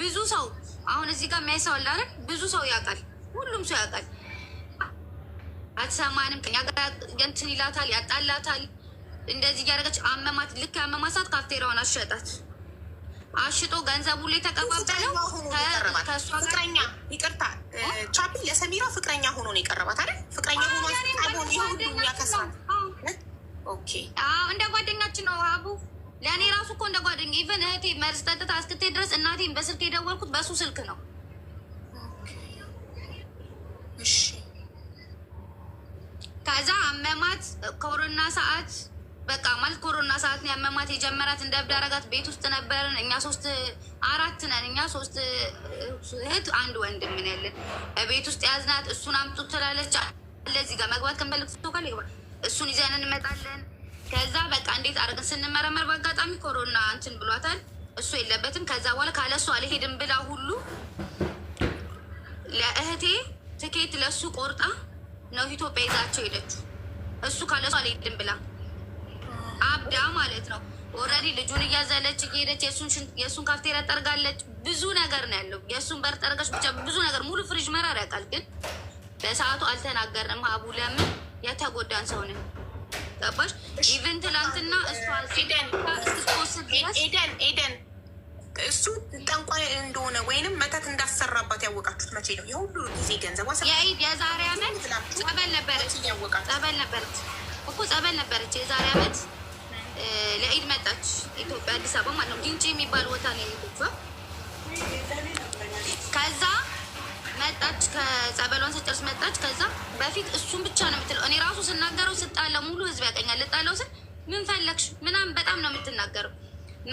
ብዙ ሰው አሁን እዚህ ጋር የሚያይ ሰው አለ አይደል? ብዙ ሰው ያውቃል፣ ሁሉም ሰው ያውቃል። አትሰማንም፣ ከኛ ጋር እንትን ይላታል፣ ያጣላታል። እንደዚህ እያደረገች አመማት። ልክ ያመማት ሰዓት ካፍቴሪያውን አሸጣት። አሽጦ ገንዘቡ ላይ ተቀባበለው ከእሷ ፍቅረኛ ይቅርታ ቻፒ ለሰሚራ ፍቅረኛ ሆኖ ነው የቀረባት አይደል? ፍቅረኛ ሆኖ ያከሳል። ኦኬ እንደ ጓደኛችን ነው አቡ። ለእኔ ራሱ እኮ እንደ ጓደኛ ኢቨን እህቴ መርዝ ጠጥታ እስክቴ ድረስ እናቴን በስልክ የደወልኩት በሱ ስልክ ነው። እሺ ከዛ አመማት ኮሮና ሰዓት በቃ ማለት ኮሮና ሰዓት ነው ያመማት። የጀመራት እንደ እብድ አደረጋት። ቤት ውስጥ ነበርን እኛ 4 ነን። እኛ 3 እህት 1 ወንድም ምን ያለን ቤት ውስጥ ያዝናት። እሱን አምጡ ትላለች። ለዚህ ጋር መግባት ከመልክ ተወካል ይገባል። እሱን ይዘን እንመጣለን። ከዛ በቃ እንዴት አድርገን ስንመረመር በአጋጣሚ ኮሮና እንትን ብሏታል። እሱ የለበትም። ከዛ በኋላ ካለሱ አልሄድም ብላ ሁሉ ለእህቴ ትኬት ለሱ ቆርጣ ነው ኢትዮጵያ ይዛቸው ሄደችው። እሱ ካለሱ አልሄድም ብላ አብዳ ማለት ነው። ኦልሬዲ ልጁን እያዘለች እየሄደች የእሱን ካፍቴሪያ ጠርጋለች። ብዙ ነገር ነው ያለው። የእሱን በር ጠርጋች። ብቻ ብዙ ነገር ሙሉ ፍሪጅ መራር ያውቃል። ግን በሰዓቱ አልተናገርንም። አቡ ለምን የተጎዳን ሰው ነን ገባሽ? ኢቨን ትላንትና ኤደን እሱ ጠንቋይ እንደሆነ ወይንም መተት እንዳሰራባት ያወቃችሁት መቼ ነው? የሁሉ ጊዜ ገንዘብ የዛሬ ዓመት ጸበል ነበረች እኮ ጸበል ነበረች። የዛሬ ዓመት ለኢድ መጣች ኢትዮጵያ አዲስ አበባ ማለት ነው። ግንጭ የሚባል ቦታ ነው የሚገባ። ከዛ መጣች ከጸበሏን ስጨርስ መጣች። ከዛ በፊት እሱን ብቻ ነው የምትለው። እኔ ራሱ ስናገረው ስጣለው ሙሉ ህዝብ ያቀኛል። ልጣለው ስል ምን ፈለግሽ ምናምን በጣም ነው የምትናገረው።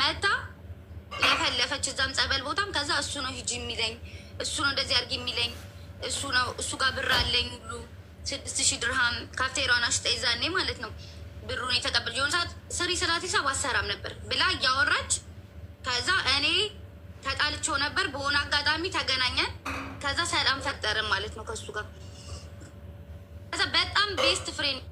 መታ ለፈለፈች እዛም ጸበል ቦታም። ከዛ እሱ ነው ሂጂ የሚለኝ፣ እሱ ነው እንደዚህ አድርጊ የሚለኝ፣ እሱ ነው እሱ ጋር ብር አለኝ ሁሉ 6000 ድርሃም ካፍቴሯን አሽጣ ይዛኔ ማለት ነው ብሩን የተቀበል የሆነ ሰዓት ስሪ ስላት ሂሳብ አሰራም ነበር ብላ እያወራች። ከዛ እኔ ተጣልቼው ነበር። በሆነ አጋጣሚ ተገናኘን። ከዛ ሰላም ፈጠርን ማለት ነው ከሱ ጋር። ከዛ በጣም ቤስት ፍሬንድ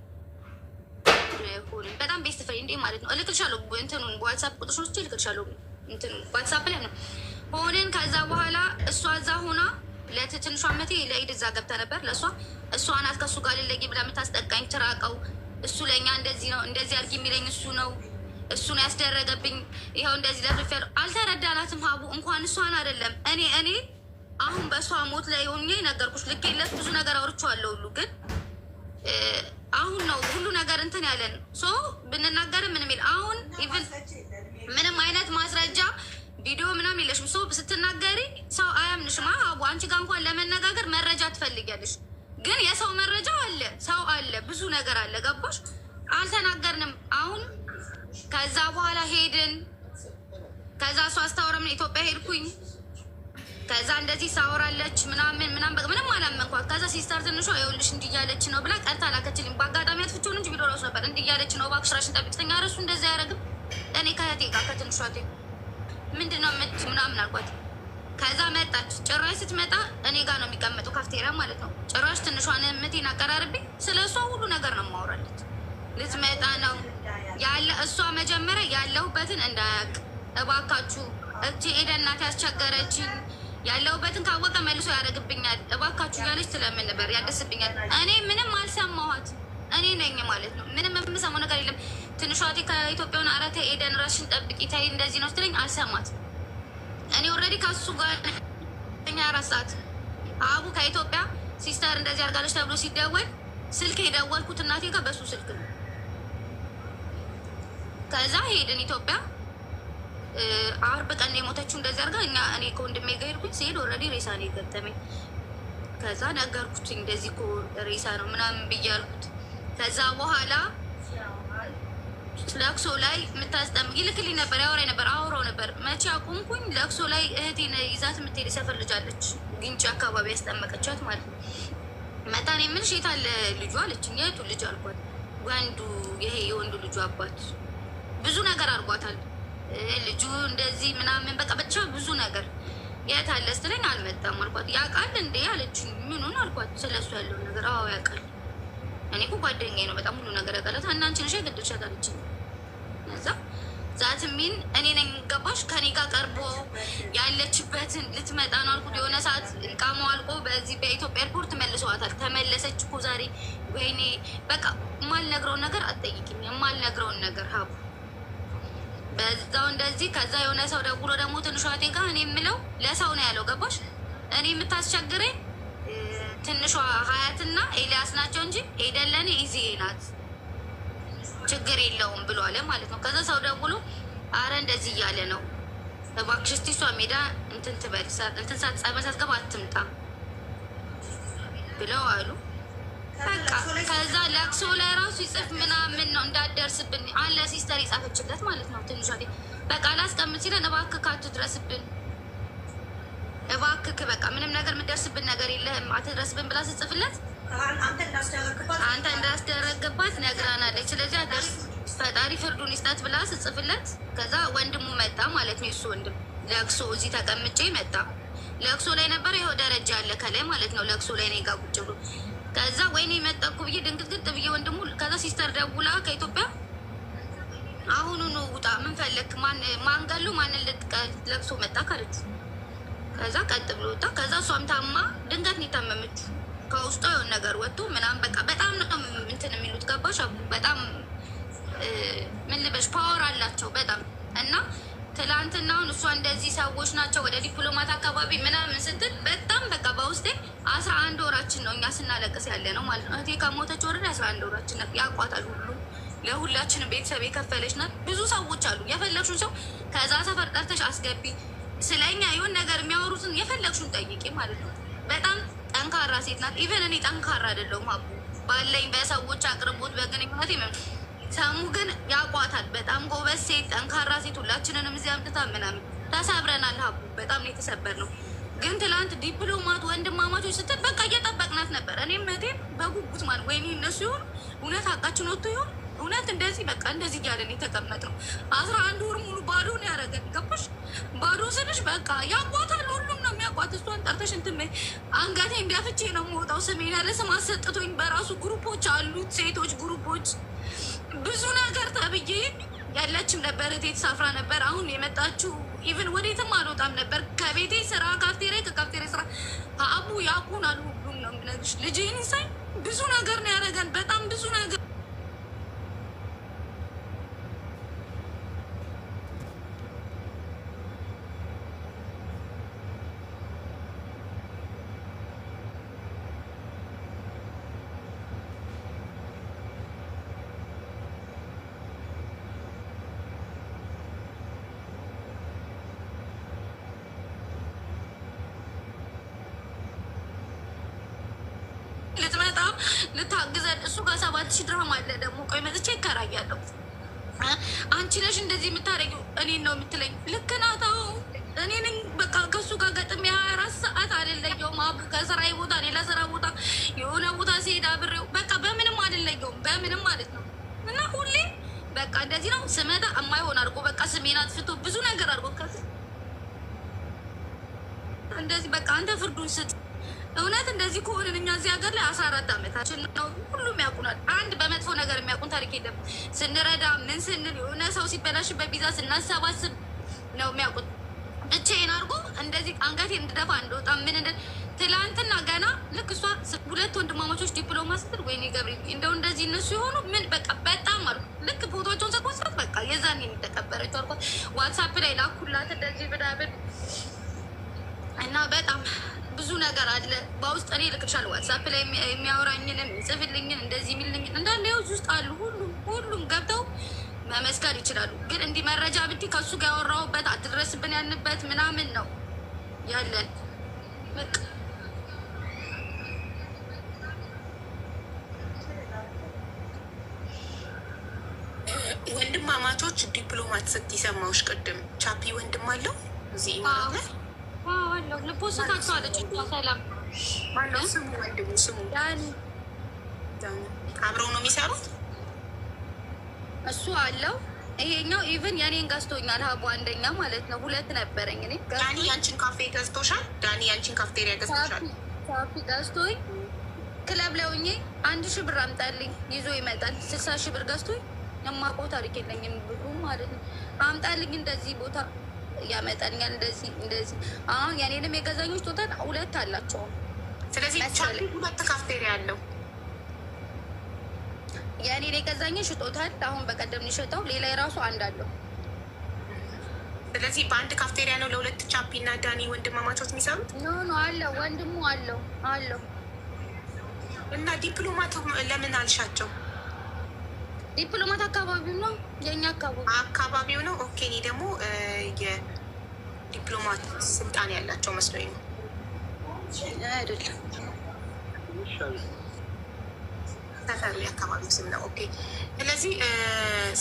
ሆነን በጣም ቤስት ፍሬንድ ማለት ነው። እልክልሻለሁ እንትኑን በዋትሳፕ ቁጥሮች እልክልሻለሁ። እንትኑ ዋትሳፕ ላይ ነው ሆነን። ከዛ በኋላ እሷ እዛ ሆና ለትንሿ አመቴ ለኢድ እዛ ገብታ ነበር። ለእሷ እሷ ናት ከእሱ ጋር ልለጊ ብላ የምታስጠቃኝ ትራቀው። እሱ ለእኛ እንደዚህ ነው እንደዚህ አድርጊ የሚለኝ እሱ ነው ያስደረገብኝ። ይኸው እንደዚህ ለፍፍ ያለው አልተረዳናትም። ሀቡ እንኳን እሷን አይደለም እኔ አሁን በእሷ ሞት ላይ ሆኜ ነገርኩሽ። ልኬለት ብዙ ነገር አውርቼዋለሁ ሁሉ ግን አሁን ነው ሁሉ ነገር እንትን ያለን ሶ ብንናገር ምንም ይል አሁን ኢቭን ምንም አይነት ማስረጃ ቪዲዮ ምናምን የለሽም። ሰው ስትናገሪ ሰው አያምንሽም። አቡ አንቺ ጋር እንኳን ለመነጋገር መረጃ ትፈልጊያለሽ፣ ግን የሰው መረጃ አለ፣ ሰው አለ፣ ብዙ ነገር አለ። ገባሽ? አልተናገርንም። አሁን ከዛ በኋላ ሄድን። ከዛ እሷ አስታወረም ኢትዮጵያ ሄድኩኝ። ከዛ እንደዚህ ሳወራለች ምናምን በቃ ምንም አላመንኳት። ከዛ ሲስተር ትንሿ ይኸውልሽ እንዲያለች ነው ብላ ቀርታ ላከችልኝ። በአጋጣሚ አትፍቼውን እንጂ ቪዲዮ ራሱ ነበር እንዲያለች ነው እባክሽ ራስሽን ጠብቂ ስተኛ ረሱ እንደዚህ አያደርግም። እኔ ከእህቴ ጋር ከትንሿ ምንድነው ምናምን አልኳት። ከዛ መጣች። ጭራሽ ስትመጣ እኔ ጋር ነው የሚቀመጠው ካፍቴሪያ ማለት ነው። ጭራሽ ትንሿን እምቴን አቀራርቤ ስለ እሷ ሁሉ ነገር ነው የማወራለት። ልትመጣ ነው ያለ እሷ መጀመሪያ ያለሁበትን እንዳያውቅ እባካችሁ እቺ ኤደን ናት ያስቸገረችኝ፣ ያለሁበትን ካወቀ መልሶ ያደርግብኛል እባካችሁ እያለች ስለምን ነበር ያደስብኛል። እኔ ምንም አልሰማኋት። እኔ ነኝ ማለት ነው ምንም የምሰማው ነገር የለም። ትንሿቴ ከኢትዮጵያውን አረተ ኤደን ራስሽን ጠብቂ ታይ እንደዚህ ነው ስትለኝ አልሰማት። እኔ ኦልሬዲ ከሱ ጋር 4 ሰዓት አቡ ከኢትዮጵያ ሲስተር እንደዚህ አድርጋለች ተብሎ ሲደወል ስልክ የደወልኩት እናቴ ጋር በሱ ስልክ ነው። ከዛ ሄድን ኢትዮጵያ። 40 ቀን የሞተችው እንደዚህ አድርጋ እኔ ከወንድሜ ጋር ሄድኩኝ። ሲሄድ ኦልሬዲ ሬሳ ነው የገጠመኝ። ከዛ ነገርኩት እንደዚህ እኮ ሬሳ ነው ምናምን ብዬ አልኩት። ከዛ በኋላ ለቅሶ ላይ የምታስጠም ይልክልኝ ነበር፣ ያወራኝ ነበር፣ አውራው ነበር። መቼ አቁምኩኝ? ለቅሶ ላይ እህቴን ይዛት የምትሄድ የሰፈር ልጅ አለች፣ ግንጭ አካባቢ ያስጠመቀቻት ማለት ነው። መጣኔ የምልሽ የት አለ ልጁ አለችኝ። የቱ ልጅ አልኳት። ይሄ የወንዱ ልጁ አባት ብዙ ነገር አድርጓታል ልጁ እንደዚህ ምናምን በቃ ብቻ ብዙ ነገር። የት አለ ስትለኝ አልመጣም አልኳት። ያውቃል እንዴ አለችኝ። ምኑን አልኳት። ስለሱ ያለውን ነገር አዎ ያውቃል። እኔ እኮ ጓደኛዬ ነው በጣም ሁሉ ነገር ያውቃላት። እናንቺ ነሽ የገደልሻት አለችኝ። እዛ ዛትሚን እኔ ነኝ ገባሽ። ከኔ ጋር ቀርቦ ያለችበትን ልትመጣ ነው አልኩት። የሆነ ሰዓት እቃማው አልቆ በዚህ በኢትዮጵያ ኤርፖርት መልሰዋታል። ተመለሰች እኮ ዛሬ። ወይኔ በቃ የማልነግረውን ነገር አትጠይቂኝ። የማልነግረውን ነገር ሀቡ በዛው እንደዚህ ከዛ የሆነ ሰው ደውሎ ደግሞ ትንሿ እህቴ ጋር እኔ የምለው ለሰው ነው ያለው። ገባሽ? እኔ የምታስቸግረኝ ትንሿ ሀያትና ኤልያስ ናቸው እንጂ ኤደን ለኔ ኢዚ ናት፣ ችግር የለውም ብሎ አለ ማለት ነው። ከዛ ሰው ደውሎ አረ እንደዚህ እያለ ነው እባክሽ እስቲ እሷ ሜዳ እንትን ትበል እንትን ሳትገባ አትምጣ ብለው አሉ። በቃ ከዛ ለቅሶ ላይ ራሱ ይጽፍ ምናምን ነው እንዳደርስብን አለ ሲስተር የጻፈችለት ማለት ነው። ትንሿ በቃ ላስቀምጥ ሲለን እባክህ አትድረስብን፣ እባክህ በቃ ምንም ነገር የምደርስብን ነገር የለህም አትድረስብን ብላ ስጽፍለት አንተ እንዳስደረግባት ነግራናለች። ስለዚህ አደርስ ፈጣሪ ፍርዱን ይስጣት ብላ ስጽፍለት ከዛ ወንድሙ መጣ ማለት ነው። የሱ ወንድም ለቅሶ እዚህ ተቀምጬ መጣ። ለቅሶ ላይ ነበር። ይኸው ደረጃ አለ ከላይ ማለት ነው። ለቅሶ ላይ ነው ጋ ቁጭ ብሎ ከዛ ወይኔ መጠኩ ብዬ ድንግጥግጥ ብዬ ወንድሙ ከዛ ሲስተር ደውላ ከኢትዮጵያ አሁኑኑ ውጣ፣ ምን ፈለክ? ማንገሉ ማንን ልጥቀል? ለቅሶ መጣ ካለች ከዛ ቀጥ ብሎ ወጣ። ከዛ እሷም ታማ ድንገት ነው የታመመችው። ከውስጧ የሆነ ነገር ወጥቶ ምናምን በቃ በጣም ነው እንትን የሚሉት ገባሽ? በጣም ምን ልበሽ ፓወር አላቸው በጣም እና ትላንትና አሁን እሷ እንደዚህ ሰዎች ናቸው ወደ ዲፕሎማት አካባቢ ምናምን ስትል በጣም በቃ በውስጤ 11 ወራችን ነው እኛ ስናለቅስ ያለ ነው ማለት ነው። እህቴ ከሞተች ወረድ 11 ወራችን ናት። ያቋታል ሁሉ ለሁላችንም ቤተሰብ የከፈለች ናት። ብዙ ሰዎች አሉ። የፈለግሹን ሰው ከዛ ሰፈር ጠርተሽ አስገቢ፣ ስለኛ የሆን ነገር የሚያወሩትን የፈለግሹን ጠይቄ ማለት ነው። በጣም ጠንካራ ሴት ናት። ኢቨን እኔ ጠንካራ አይደለሁም ሀቡ ባለኝ በሰዎች አቅርቦት በግንኙነት ሰሙ ግን ያቋታል። በጣም ጎበዝ ሴት፣ ጠንካራ ሴት፣ ሁላችንንም እዚህ አምጥታ ምናምን ተሰብረናል። ሀቡ በጣም ነው የተሰበር ነው። ግን ትላንት ዲፕሎማት ወንድማማቾች ስትል በቃ እየጠበቅናት ነበር። እኔም እህቴም በጉጉት ማለት ወይኔ እነሱ ይሆን እውነት አቃችን ወጥቶ ይሆን እውነት እንደዚህ በቃ እንደዚህ እያለን የተቀመጥነው 11 ወር ሙሉ ባዶ ነው ያደረገን። ገባሽ? ባዶ ስልሽ በቃ ያቋታል። ሁሉም ነው የሚያቋት። እሷን ጠርተሽ እንትን በይ አንገቴ እንዲያፍቼ ነው የምወጣው። ስሜን ያለ ስም አሰጥቶኝ በራሱ ግሩፖች አሉት ሴቶች ግሩፖች ብዙ ነገር ተብዬ ያለችም ነበር። እህቴ ተሳፍራ ነበር። አሁን የመጣችው ኢቨን ወዴትም አልወጣም ነበር። ከቤቴ ስራ ካፍቴሪያ ከካፍቴሪያ ስራ አቡ ያቁናል። ሁሉም ነው የምነግርሽ። ልጄን ሳይ ብዙ ነገር ነው ያደረገን። በጣም ብዙ ነገር ልትመጣ ልታግዘን እሱ ጋር 7000 ድርሃም አለ። ደግሞ ቆይ መጥቼ ይከራያለሁ። አንቺ ነሽ እንደዚህ የምታደርጊው እኔን ነው የምትለኝ። ልክ ናት። አዎ እኔ ነኝ። በቃ ከእሱ ጋር ገጥሜ 24 ሰዓት አልለየውም። አቡ ከስራዬ ቦታ ሌላ ስራ ቦታ የሆነ ቦታ ሲሄድ አብሬው በቃ በምንም አልለየውም። በምንም ማለት ነው። እና ሁሌ በቃ እንደዚህ ነው። ስመጣ የማይሆን አድርጎ በቃ ስሜን አጥፍቶ ብዙ ነገር አድርጎ እንደዚህ በቃ አንተ ፍርዱን ስጥ። እውነት እንደዚህ ከሆንን እኛ እዚህ ሀገር ላይ 14 ዓመታችን ነው። ሁሉም ያውቁናል። አንድ በመጥፎ ነገር የሚያውቁን ታሪክ የለም። ስንረዳ ምን ስንል የሆነ ሰው ሲበላሽበት ቢዛ ስናሰባስብ ነው የሚያውቁት። ብቻዬን አድርጎ እንደዚህ አንገቴ እንድደፋ እንደወጣ ምን ትላንትና ገና ልክ እሷ 2 ወንድማማቾች ዲፕሎማ ስትል ወይኔ ገብሬ እንደው እንደዚህ እነሱ የሆኑ ምን በቃ በጣም አልኩ። ልክ ፎቶቸውን ሰጥቷት በቃ የዛኔ የሚተቀበረችው አልኳት። ዋትሳፕ ላይ ላኩላት እንደዚህ ብዳብን እና በጣም ብዙ ነገር አለ በውስጥ። እኔ ልክልሻለሁ ዋትሳፕ ላይ የሚያወራኝንም የሚጽፍልኝን እንደዚህ የሚልኝን እንዳለ ውስጥ ውስጥ አሉ። ሁሉም ገብተው መመስከር ይችላሉ። ግን እንዲህ መረጃ ብቲ ከሱ ጋር ያወራሁበት አትድረስብን ያልንበት ምናምን ነው ያለን። በቃ ወንድማማቾች ዲፕሎማት ስትሰማዎች ቅድም ቻፒ ወንድም አለው እዚህ ይሆናል አለው ልፖስታቸው አለች። ሰላም ማነው ስሙ? ወንድሙ ስሙ አብረው ነው የሚሰሩት። እሱ አለው። ይሄኛው ኢቨን የኔን ገዝቶኛል። ሀቡ አንደኛ ማለት ነው። 2 ነበረኝ እኔ። ዳኒ ያንቺን ካፌ ገዝቶሻል? ዳኒ ያንቺን ካፍቴሪያ ገዝቶሻል? ካፌ ገዝቶኝ ክለብ ላይ ሆኜ 1000 ብር አምጣልኝ ይዞ ይመጣል። 60 ብር ገዝቶኝ የማውቀው ታሪክ የለኝም ብሩ ማለት ነው። አምጣልኝ እንደዚህ ቦታ ያመጣልኛል እንደዚህ። አሁን የኔንም የገዛኞች ቶታል 2 አላቸው። ስለዚህ ቻፒ 2 ካፍቴሪያ አለው። የኔን የገዛኝ ሽጦታል። አሁን በቀደም ነው የሸጠው። ሌላ የራሱ 1 አለው። ስለዚህ በአንድ ካፍቴሪያ ነው ለሁለት ቻፒ እና ዳኒ ወንድማማቾች የሚሰሩት? ኖ አለው ወንድሙ አለው። እና ዲፕሎማት ለምን አልሻቸው? ዲፕሎማት አካባቢው ነው የእኛ አካባቢው ነው። ኦኬ እኔ ደግሞ የዲፕሎማት ስልጣን ያላቸው መስሎኝ ነው። አይደለም ሰፈሩ የአካባቢው ስም ነው። ኦኬ ስለዚህ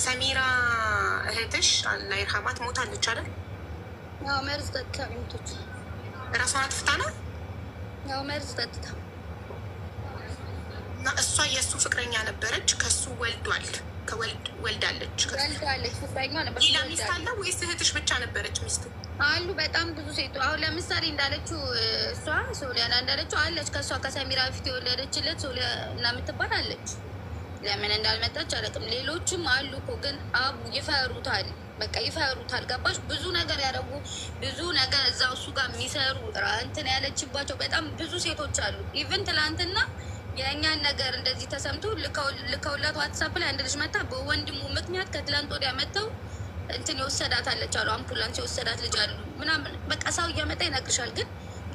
ሰሚራ እህትሽ አላህ ይርሐማት ሞታለች አይደል? ያው መርዝ ጠጥታ ሞቶች ራሷን አጥፍታ ነው። ያው መርዝ ጠጥታ እና እሷ የእሱ ፍቅረኛ ነበረች። ከሱ ወልዳለች። ፍቅረኛ ነበር። ሌላ ሚስት አለ ወይስ እህትሽ ብቻ ነበረች ሚስቱ? አሉ በጣም ብዙ ሴቱ። አሁን ለምሳሌ እንዳለችው እሷ ሶሊያና እንዳለችው አለች። ከእሷ ከሰሚራ በፊት የወለደችለት ሶሊያና የምትባል አለች። ለምን እንዳልመጣች አለቅም። ሌሎችም አሉ እኮ ግን አቡ ይፈሩታል። በቃ ይፈሩታል። ገባሽ? ብዙ ነገር ያደረጉ ብዙ ነገር እዛው እሱ ጋር የሚሰሩ እንትን ያለችባቸው በጣም ብዙ ሴቶች አሉ። ኢቨን ትላንትና የእኛን ነገር እንደዚህ ተሰምቶ ልከውላት ዋትሳፕ ላይ አንድ ልጅ መታ በወንድሙ ምክንያት ከትላንት ወዲያ መጥተው እንትን የወሰዳት አለች አሉ። አምቡላንስ የወሰዳት ልጅ አሉ ምናምን በቃ ሰው እያመጣ ይነግርሻል። ግን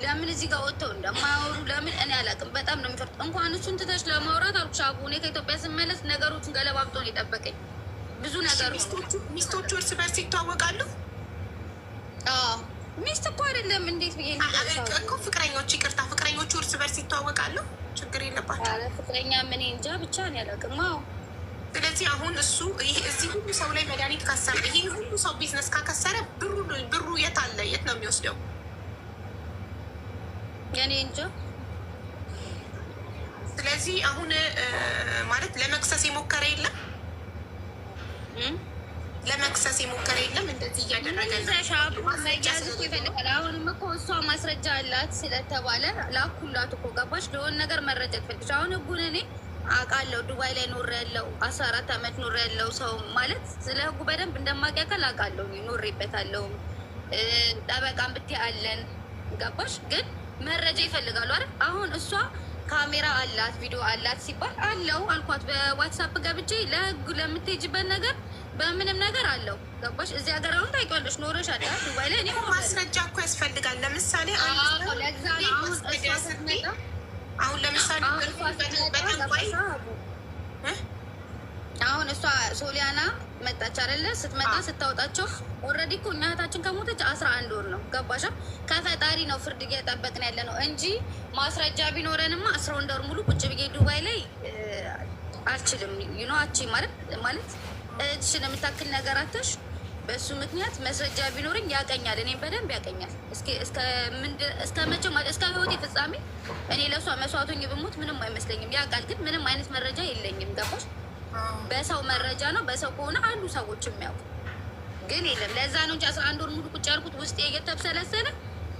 ለምን እዚህ ጋር ወጥተው እንደማያወሩ ለምን እኔ አላውቅም። በጣም ነው የሚፈርጥ። እንኳን እሱን ትተሽ ለማውራት አልኩሽ አቡ፣ እኔ ከኢትዮጵያ ስመለስ ነገሮችን ገለባብጦ ነው የጠበቀኝ። ብዙ ነገሮች ሚስቶቹ እርስ በርስ ይተዋወቃሉ? ሚስት እኮ አይደለም። እንዴት ብዬ እኮ ፍቅረኞች፣ ይቅርታ ፍቅረኞቹ እርስ በርስ ይተዋወቃሉ? ችግር የለባቸው። ፍቅረኛ ምን እንጃ ብቻ ነው ያላውቅም። ስለዚህ አሁን እሱ እዚህ ሁሉ ሰው ላይ መድኃኒት ካሰረ፣ ይሄ ሁሉ ሰው ቢዝነስ ካከሰረ ብሩ የት አለ? የት ነው የሚወስደው? የኔ እንጃ። ስለዚህ አሁን ማለት ለመክሰስ የሞከረ የለም እንደዚህ እያደረገ መያዝ እኮ ይፈልጋል። አሁንም እኮ እሷ ማስረጃ አላት ስለተባለ ላኩላት እኮ ገባሽ? ለሆነ ነገር መረጃ ትፈልግሽ። አሁን ህጉን እኔ አውቃለሁ። ዱባይ ላይ ኖር ያለው 14 ዓመት ኖር ያለው ሰው ማለት ስለ ህጉ በደንብ እንደማውቂያከል አውቃለሁ። ኖሬበታለሁ። ጠበቃም ብትይ አለን። ገባሽ? ግን መረጃ ይፈልጋሉ አይደል? አሁን እሷ ካሜራ አላት ቪዲዮ አላት ሲባል አለው አልኳት። በዋትሳፕ ገብቼ ለህጉ ለምትሄጅበት ነገር በምንም ነገር አለው። ገባሽ? እዚህ ሀገር አሁን ታውቂዋለሽ፣ ኖረሽ አለ ዱባይ ላይ። እኔ ማስረጃ እኮ ያስፈልጋል። ለምሳሌ አሁን ለምሳሌ አሁን እሷ ሶሊያና መጣች አይደለ? ስትመጣ ስታወጣቸው ኦልሬዲ እኮ እኛ እህታችን ከሞተች 11 ወር ነው። ገባሻ? ከፈጣሪ ነው ፍርድ እየጠበቅን ያለ ነው እንጂ ማስረጃ ቢኖረንማ 11 ወር ሙሉ ቁጭ ብዬ ዱባይ ላይ አልችልም። ዩኖ አቺ ማለት እህትሽን የምታክል ነገር አተሽ በእሱ ምክንያት መስረጃ ቢኖርኝ ያቀኛል። እኔም በደንብ ያቀኛል። እስከ መቼ ማለት እስከ ህይወቴ ፍጻሜ እኔ ለእሷ መስዋዕቶኝ ብሞት ምንም አይመስለኝም። ያውቃል። ግን ምንም አይነት መረጃ የለኝም። ገባሽ? በሰው መረጃ ነው። በሰው ከሆነ አሉ ሰዎች የሚያውቁ ግን የለም። ለዛ ነው እንጂ 11 ወር ሙሉ ቁጭ ያልኩት ውስጤ እየተብሰለሰለ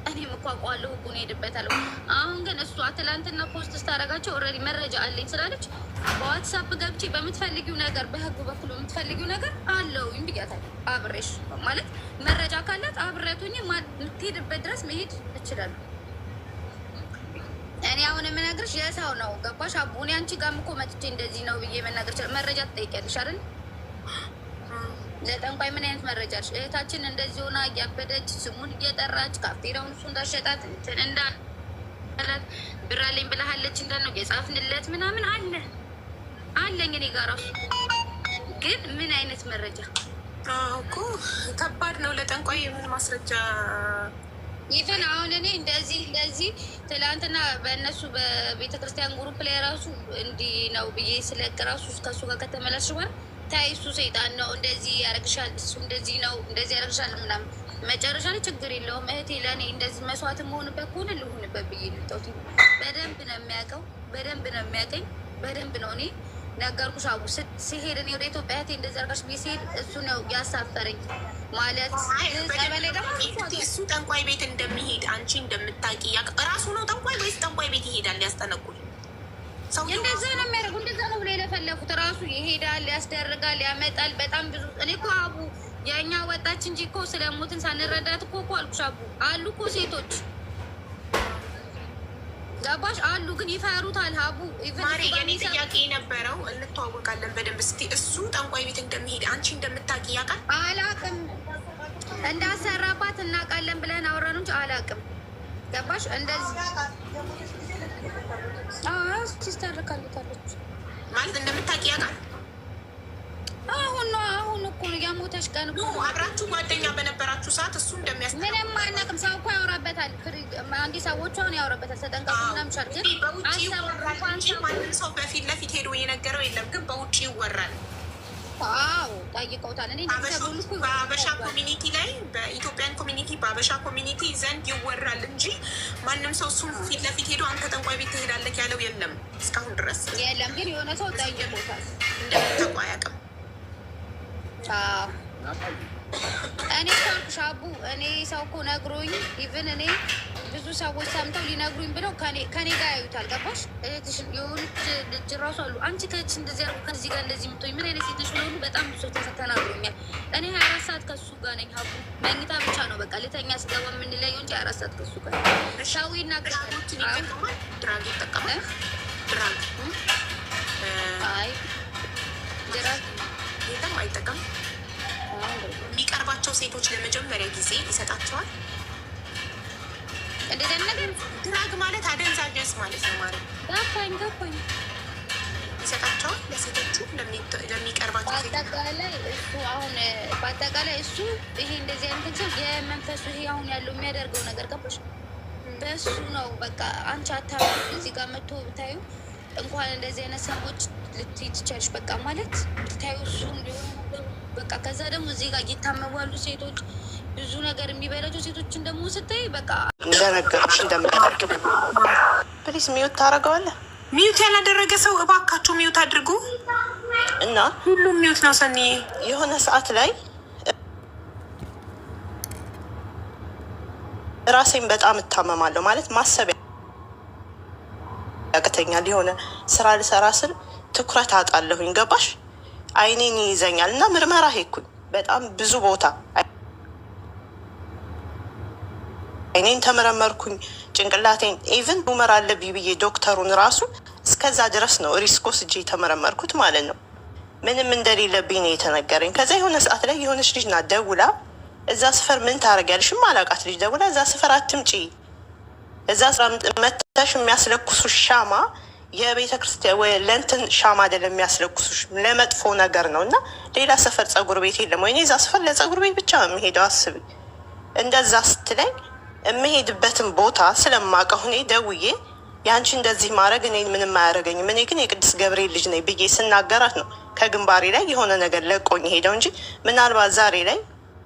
እኔም እኮ አውቀዋለሁ ህጉን እሄድበታለሁ። አሁን ግን እሷ ትላንትና ፖስት ስታደርጋቸው ኦልሬዲ መረጃ አለኝ ስላለች በዋትሳፕ ገብቼ በምትፈልጊው ነገር በህጉ በኩል በምትፈልጊው ነገር አለው ብያታለሁ። አብሬሽ ማለት መረጃ ካላት አብሬቱኝ የምትሄድበት ድረስ መሄድ እችላለሁ። እኔ አሁን የምነግርሽ የሰው ነው። ገባሽ? አቡ እኔ አንቺ ጋርም እኮ መጥቼ እንደዚህ ነው ብዬ መናገር ይችላል። መረጃ ትጠይቂያለሽ አይደል? ለጠንቋይ ምን አይነት መረጃ አለሽ? እህታችን እንደዚህ ሆና እያበደች ስሙን እየጠራች ካፍቴራውን እሱ እንዳሸጣት እንትን እንዳላት ብር አለኝ ብላሃለች እንዳልነው የጻፍንለት ምናምን አለኝ እኔ ጋር እራሱ። ግን ምን አይነት መረጃ እኮ ከባድ ነው ለጠንቋይ የምን ማስረጃ ይፈን አሁን እኔ እንደዚህ ትላንትና በእነሱ በቤተ ክርስቲያን ግሩፕ ላይ ራሱ እንዲህ ነው ብዬ ስለቅ ራሱ ከሱ ጋር ከተመለስሽ በኋላ ታይ እሱ ሰይጣን ነው እንደዚህ ያደርግሻል፣ እሱ እንደዚህ ነው እንደዚህ ያደርግሻል ምናምን። መጨረሻ ላይ ችግር የለውም እህቴ ለእኔ እንደዚህ መስዋዕት መሆንበት ከሆነ ልሁንበት ብዬ ልጠውት። በደንብ ነው የሚያውቀው፣ በደንብ ነው የሚያውቀኝ፣ በደንብ ነው። እኔ ነገርኩሽ አቡ ሲሄድ እኔ ወደ ኢትዮጵያ እህቴ እንደዚህ አድርጋሽ ብዬ ሲሄድ እሱ ነው ያሳፈረኝ። ማለት ጸበላይ ደግሞ እሱ ጠንቋይ ቤት እንደሚሄድ አንቺ እንደምታውቂ ራሱ ነው ጠንቋይ ወይስ ጠንቋይ ቤት ይሄዳል ሊያስጠነቁል? እንደዛ ነው የሚያደርጉ፣ እንደዛ ነው ብሎ የለፈለፉት። ራሱ ይሄዳል፣ ያስደርጋል፣ ያመጣል። በጣም ብዙ እኔ እኮ አቡ የእኛ ወጣች እንጂ እኮ ስለሞትን ሳንረዳት እኮ አልኩሽ አቡ አሉ እኮ ሴቶች ገባሽ አሉ፣ ግን ይፈሩታል። አቡ ማሪ የኔ ጥያቄ የነበረው እንተዋወቃለን በደንብ እስቲ እሱ ጠንቋይ ቤት እንደሚሄድ አንቺ እንደምታውቂ ያውቃል? አላውቅም። እንዳሰራባት እናውቃለን ብለን አወራን እንጂ አላውቅም። ገባሽ? እንደዚህ ሲስተር ካለች ማለት እንደምታውቂ ያውቃል። አሁን እኮ ነው ያሞተሽ ቀን እኮ አብራችሁ ጓደኛ በነበራችሁ ሰዓት እሱ እንደሚያስ ምንም አናውቅም። ሰው እኮ ያወራበታል። አንዲ ሰዎቹ አሁን ያወራበታል። ተጠንቀቁ ምናምሻል። ግን በውጭ ይወራል። ማንም ሰው በፊት ለፊት ሄዶ የነገረው የለም፣ ግን በውጭ ይወራል። አዎ ጠይቀውታል። እኔ በአበሻ ኮሚኒቲ ላይ በኢትዮጵያን ኮሚኒቲ በአበሻ ኮሚኒቲ ዘንድ ይወራል እንጂ ማንም ሰው እሱም ፊት ለፊት ሄዶ አንተ ጠንቋይ ቤት ትሄዳለህ ያለው የለም እስካሁን ድረስ የለም። ግን የሆነ ሰው ጠይቆታል። እንደምታውቁ አያውቅም። እኔ ካልኩሽ አቡ እኔ ሰው እኮ ነግሮኝ ኢቭን እኔ ብዙ ሰዎች ሰምተው ሊነግሩኝ ብለው ከኔ ጋር ያዩታል። ገባሽ? እህትሽን የሆኑት ልጅ ራሱ አሉ አንቺ ከእህትሽ እንደዚህ ያሉ ከዚህ ጋር እንደዚህ የምትሆኝ ምን አይነት ሴቶች ለሆኑ በጣም ብዙ ተናግሮኛል። እኔ 24 ሰዓት ከሱ ጋር ነኝ። ሀቡ መኝታ ብቻ ነው በቃ ልተኛ ስገባ የምንለየው እንጂ 24 ሰዓት ከሱ ጋር ሰው ይናገራል። ድራግ ይጠቀማል። ድራግ አይ ድራግ የለም አይጠቀም። የሚቀርባቸው ሴቶች ለመጀመሪያ ጊዜ ይሰጣቸዋል። ድራግ ማለት አደንዛዥ ዕፅ ማለት ነው። ማለት ገባኝ ይሰጣቸዋል ለሴቶቹ ለሚቀርባቸው በአጠቃላይ እሱ ይሄ እንደዚህ አይነት ሰው የመንፈሱ ይሄ አሁን ያለው የሚያደርገው ነገር ገባሽ? በእሱ ነው በቃ አንቺ አታውሪ እዚህ ጋር መጥቶ ብታዩ እንኳን እንደዚህ አይነት ሰዎች ልትይ ትችያለሽ። በቃ ማለት ብታዩ እሱ እንዲሆነ በቃ ከዛ ደግሞ እዚህ ጋር እየታመሙ ያሉ ሴቶች ብዙ ነገር የሚበላቸው ሴቶችን ደግሞ ስታይ በቃ እንደነገሮች እንደምታደርግ ፕሊስ ሚዩት ታደርገዋለህ። ሚዩት ያላደረገ ሰው እባካችሁ ሚዩት አድርጉ እና ሁሉም ሚዩት ነው። ሰኒ የሆነ ሰዓት ላይ ራሴን በጣም እታመማለሁ። ማለት ማሰብ ያቅተኛል። የሆነ ስራ ልሰራ ስል ትኩረት አጣለሁኝ። ገባሽ? አይኔን ይይዘኛል እና ምርመራ ሄድኩኝ በጣም ብዙ ቦታ አይኔን ተመረመርኩኝ፣ ጭንቅላቴን ኢቭን ቱመር አለብኝ ብዬ ዶክተሩን ራሱ እስከዛ ድረስ ነው ሪስክ ወስጄ የተመረመርኩት ማለት ነው። ምንም እንደሌለብኝ ነው የተነገረኝ። ከዛ የሆነ ሰዓት ላይ የሆነች ልጅ ናት ደውላ እዛ ስፈር ምን ታደርጊያለሽ? ማላውቃት ልጅ ደውላ እዛ ስፈር አትምጪ፣ እዛ ስራ መተሽ የሚያስለኩሱሽ ሻማ የቤተ ክርስቲያን ወይ ለእንትን ሻማ አይደለም የሚያስለኩሱሽ ለመጥፎ ነገር ነው እና ሌላ ሰፈር ጸጉር ቤት የለም ወይ? እዛ ስፈር ለጸጉር ቤት ብቻ ነው የሚሄደው። አስቢ። እንደዛ ስትለኝ የምሄድበትን ቦታ ስለማውቀው እኔ ደውዬ ያንቺ እንደዚህ ማድረግ እኔ ምንም አያደርገኝም፣ እኔ ግን የቅዱስ ገብርኤል ልጅ ነኝ ብዬ ስናገራት ነው ከግንባሬ ላይ የሆነ ነገር ለቆኝ ሄደው እንጂ ምናልባት ዛሬ ላይ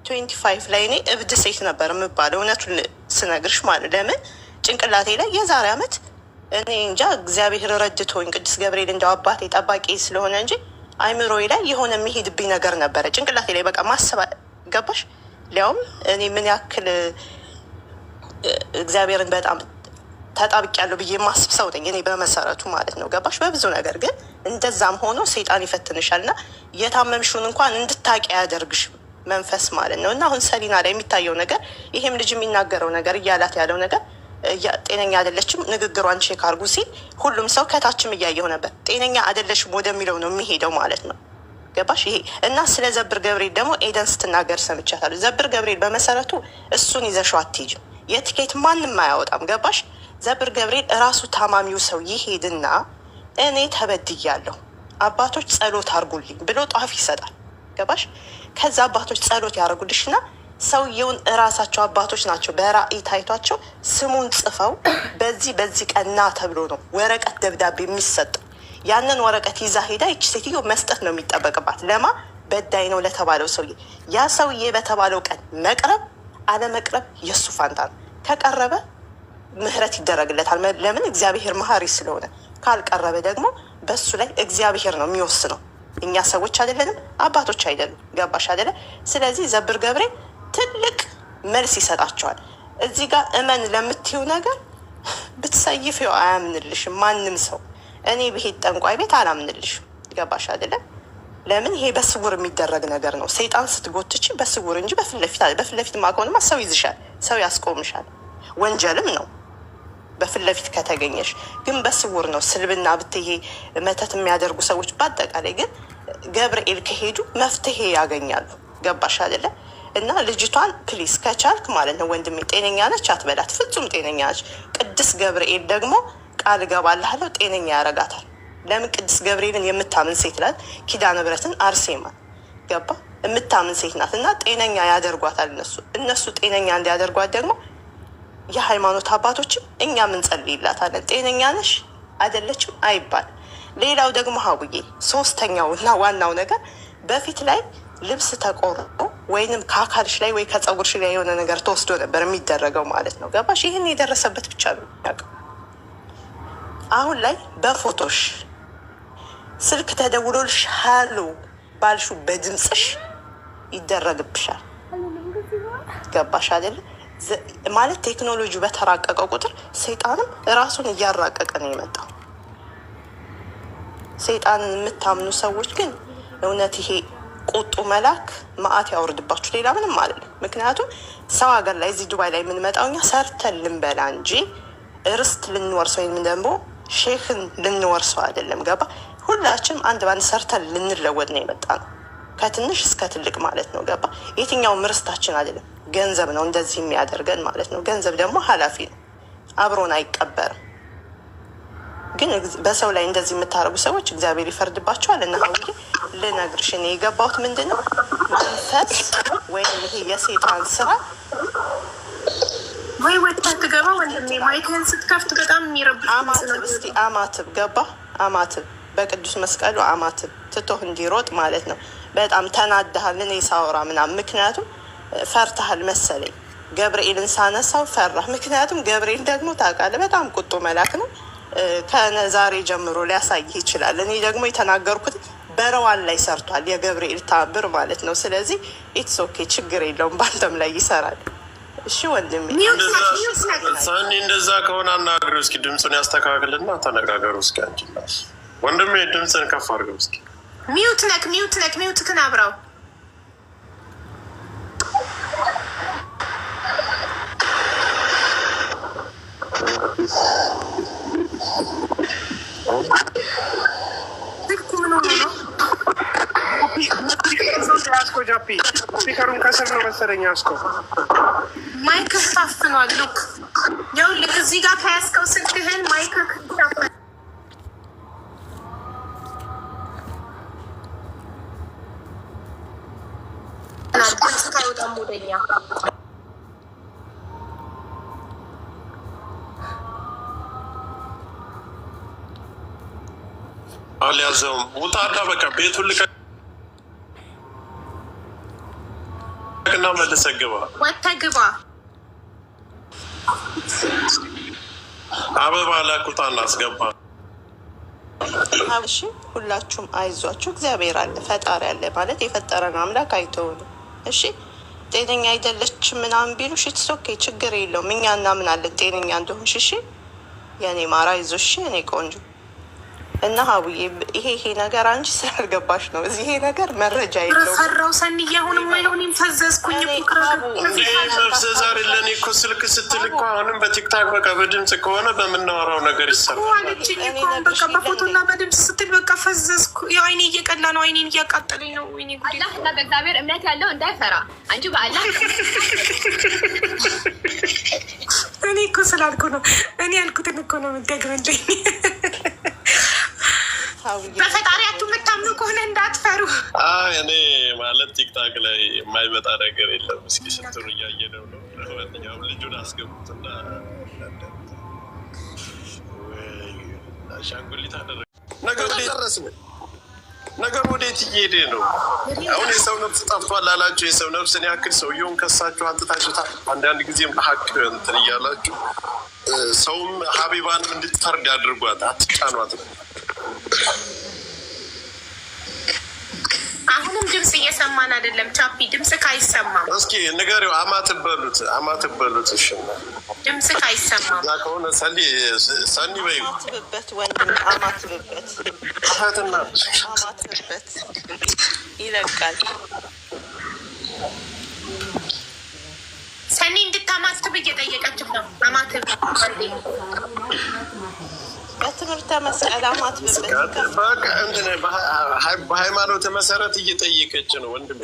25 ላይ እኔ እብድ ሴት ነበር የምባለው። እውነቱን ስነግርሽ ማለት ለምን ጭንቅላቴ ላይ የዛሬ ዓመት እኔ እንጃ እግዚአብሔር ረድቶኝ ቅዱስ ገብርኤል እንደው አባቴ ጠባቂ ስለሆነ እንጂ አይምሮዬ ላይ የሆነ የሚሄድብኝ ነገር ነበረ ጭንቅላቴ ላይ በቃ ማሰብ ገባሽ? ሊያውም እኔ ምን ያክል እግዚአብሔርን በጣም ተጣብቂያለሁ ብዬ የማስብ ሰው ነኝ እኔ በመሰረቱ ማለት ነው። ገባሽ? በብዙ ነገር ግን እንደዛም ሆኖ ሰይጣን ይፈትንሻል እና የታመምሽውን እንኳን እንድታቂ ያደርግሽ መንፈስ ማለት ነው። እና አሁን ሰሊና ላይ የሚታየው ነገር ይሄም ልጅ የሚናገረው ነገር እያላት ያለው ነገር ጤነኛ አይደለችም፣ ንግግሯን ቼክ አድርጉ ሲል ሁሉም ሰው ከታችም እያየው ነበር። ጤነኛ አይደለችም ወደሚለው ነው የሚሄደው ማለት ነው። ገባሽ? ይሄ እና ስለ ዘብር ገብርኤል ደግሞ ኤደን ስትናገር ሰምቻታለሁ። ዘብር ገብርኤል በመሰረቱ እሱን ይዘሽው አትሄጂም፣ የትኬት ማንም አያወጣም። ገባሽ? ዘብር ገብርኤል እራሱ ታማሚው ሰው ይሄድና እኔ ተበድያለሁ አባቶች ጸሎት አድርጉልኝ ብሎ ጧፍ ይሰጣል። ገባሽ? ከዛ አባቶች ጸሎት ያደርጉልሽና ሰውየውን እራሳቸው አባቶች ናቸው በራእይ ታይቷቸው ስሙን ጽፈው በዚህ ቀና ተብሎ ነው ወረቀት ደብዳቤ የሚሰጠው። ያንን ወረቀት ይዛ ሄዳ ይቺ ሴትዮ መስጠት ነው የሚጠበቅባት። ለማ በዳይ ነው ለተባለው ሰውዬ። ያ ሰውዬ በተባለው ቀን መቅረብ አለመቅረብ የእሱ ፋንታ ነው። ከቀረበ ምህረት ይደረግለታል። ለምን? እግዚአብሔር መሀሪ ስለሆነ። ካልቀረበ ደግሞ በሱ ላይ እግዚአብሔር ነው የሚወስነው። እኛ ሰዎች አይደለንም፣ አባቶች አይደሉም። ገባሽ አይደለ? ስለዚህ ዘብር ገብርኤል ትልቅ መልስ ይሰጣቸዋል። እዚህ ጋር እመን ለምትይው ነገር ብትሰይፊው አያምንልሽም ማንም ሰው። እኔ ብሄድ ጠንቋይ ቤት አላምንልሽም። ገባሽ አይደለም? ለምን? ይሄ በስውር የሚደረግ ነገር ነው። ሰይጣን ስትጎትች በስውር እንጂ በፊት ለፊት ማከሆንማ ሰው ይዝሻል፣ ሰው ያስቆምሻል። ወንጀልም ነው በፊት ለፊት ከተገኘሽ። ግን በስውር ነው። ስልብና ብትሄ መተት የሚያደርጉ ሰዎች በአጠቃላይ ግን ገብርኤል ከሄዱ መፍትሄ ያገኛሉ። ገባሽ አይደለ? እና ልጅቷን ፕሊስ ከቻልክ ማለት ነው ወንድሜ፣ ጤነኛ ነች አትበላት፣ ፍጹም ጤነኛ ነች። ቅዱስ ገብርኤል ደግሞ ቃል እገባልሃለሁ ጤነኛ ያረጋታል። ለምን ቅዱስ ገብርኤልን የምታምን ሴት ናት። ኪዳነ ምሕረትን አርሴማ ገባ የምታምን ሴት ናት እና ጤነኛ ያደርጓታል። እነሱ ጤነኛ እንዲያደርጓት ደግሞ የሃይማኖት አባቶችም እኛም እንጸልይላታለን። ጤነኛ ነሽ አይደለችም አይባል። ሌላው ደግሞ ሀቡዬ ሶስተኛው እና ዋናው ነገር በፊት ላይ ልብስ ተቆርጦ ወይንም ከአካልሽ ላይ ወይ ከፀጉርሽ ላይ የሆነ ነገር ተወስዶ ነበር የሚደረገው ማለት ነው። ገባሽ? ይህን የደረሰበት ብቻ ነው የሚያውቀው። አሁን ላይ በፎቶሽ ስልክ ተደውሎልሽ ሀሎ ባልሹ በድምፅሽ ይደረግብሻል። ገባሽ አይደለ? ማለት ቴክኖሎጂ በተራቀቀ ቁጥር ሰይጣንም ራሱን እያራቀቀ ነው የመጣው። ሰይጣንን የምታምኑ ሰዎች ግን እውነት ይሄ ቁጡ መላክ መዓት ያወርድባችሁ። ሌላ ምንም አይደለም። ምክንያቱም ሰው ሀገር ላይ እዚህ ዱባይ ላይ የምንመጣው እኛ ሰርተን ልንበላ እንጂ ርስት ልንወርሰው ወይም ደግሞ ሼክን ልንወርሰው አይደለም። ገባ? ሁላችንም አንድ ባንድ ሰርተን ልንለወጥ ነው የመጣ ነው፣ ከትንሽ እስከ ትልቅ ማለት ነው። ገባ? የትኛውም ርስታችን አይደለም፣ ገንዘብ ነው እንደዚህ የሚያደርገን ማለት ነው። ገንዘብ ደግሞ ኃላፊ ነው፣ አብሮን አይቀበርም። ግን በሰው ላይ እንደዚህ የምታደርጉ ሰዎች እግዚአብሔር ይፈርድባቸዋል። እና ሀውዬ ልነግርሽ እኔ የገባሁት ምንድን ነው መንፈስ ወይም ይሄ የሴጣን ስራ ወይ ወጥታ ትገባ ወንድሜ፣ ማይክህን ስትከፍት በጣም የሚረብሽ አማትብ። እስቲ አማትብ ገባ? አማትብ በቅዱስ መስቀሉ አማትብ ትቶህ እንዲሮጥ ማለት ነው። በጣም ተናደሃል እኔ ሳወራ ምናምን፣ ምክንያቱም ፈርተሃል መሰለኝ። ገብርኤልን ሳነሳው ፈራህ። ምክንያቱም ገብርኤል ደግሞ ታውቃለህ በጣም ቁጡ መልአክ ነው። ከዛሬ ጀምሮ ሊያሳይህ ይችላል። እኔ ደግሞ የተናገርኩት በረዋን ላይ ሰርቷል የገብርኤል ታብር ማለት ነው። ስለዚህ ኢትስ ኦኬ ችግር የለውም፣ ባንተም ላይ ይሰራል። እሺ ወንድሜ፣ ሰኒ እንደዛ ከሆነ አናግሪው እስኪ፣ ድምፁን ያስተካክልና ተነጋገሩ እስኪ። አንቺናስ ወንድሜ ድምፅን ከፍ አድርገው እስኪ። ሚዩት ነክ ሚዩትክን አብራው። ያስኮ ጃፒ ስፒከሩን ከስር ነው መሰለኝ ያስኮ። ማይክ ታፍኗል። ሉክ ይኸውልህ እዚህ ጋር ከያዝከው ስልክህን ማይክ ታፍኗል። ወደኛ አልያዘውም። ውጣና በቃ ቤቱን ልቀቅና መልሰህ ግባ። ወጥተህ ግባ። አበባ ላኩጣና አስገባ። እሺ ሁላችሁም አይዟችሁ፣ እግዚአብሔር አለ፣ ፈጣሪ አለ ማለት የፈጠረን አምላክ አይተውንም። እሺ ጤነኛ አይደለች ምናምን ቢሉሽ ኢትስ ኦኬ ችግር የለውም። እኛ እናምናለን ጤነኛ እንደሆንሽ። እሺ የኔ ማራ ይዞሽ የኔ ቆንጆ እና ሀቡዬ ይሄ ነገር አንቺ ስላልገባሽ ነው። እዚህ ይሄ ነገር መረጃ የለውም። ፈራው ሰኒ አሁንም አይሆንም። ፈዘዝኩኝ መፍዘዝ አይደለን እኮ ስልክ ስትል እኮ አሁንም በቲክታክ በቃ በድምፅ ከሆነ በምናወራው ነገር ይሰራል። በቃ በፎቶና በድምፅ ስትል በቃ ፈዘዝኩ። አይኔ እየቀላ ነው፣ አይኔን እያቃጠለኝ ነው። ወይኔ ጉዴ! አላህ እና በእግዚአብሔር እምነት ያለው እንዳይፈራ አንቺ በአላህ እኔ እኮ ስላልኩ ነው። እኔ ያልኩትን እኮ ነው የምትደግመልኝ። በፈጣሪያችሁ የምታምኑ ከሆነ እንዳትፈሩ። እኔ ማለት ቲክታክ ላይ የማይመጣ ነገር የለም። እስኪ ስንቱን እያየነው ነው። ለማንኛውም ልጁን አስገቡትና አሻንጉሊት አደረገ። ነገሩ ወዴት እየሄደ ነው? አሁን የሰው ነፍስ ጠፍቷል አላችሁ። የሰው ነፍስን ያክል ሰውየውን ከሳችሁ አንጥታችሁታል። አንዳንድ ጊዜም ሀቅ እንትን እያላችሁ ሰውም ሀቢባንም እንድትፈርድ አድርጓት፣ አትጫኗት ነው። አሁንም ድምፅ እየሰማን አይደለም። ቻፒ ድምፅ ካይሰማም እስኪ ንገሪው። አማትበሉት። እሺ ድምፅ ካይሰማም እዛ ከሆነ ሰኒ በይው። አማትብበት ወንድም፣ አማትብበት ይለቃል። ሰኒ እንድታማትብ እየጠየቀችው ነው። አማትብ በትምህርተ መስቀል አማትብበት በቃ እንትን በሃይማኖት መሰረት እየጠየቀች ነው ወንድም።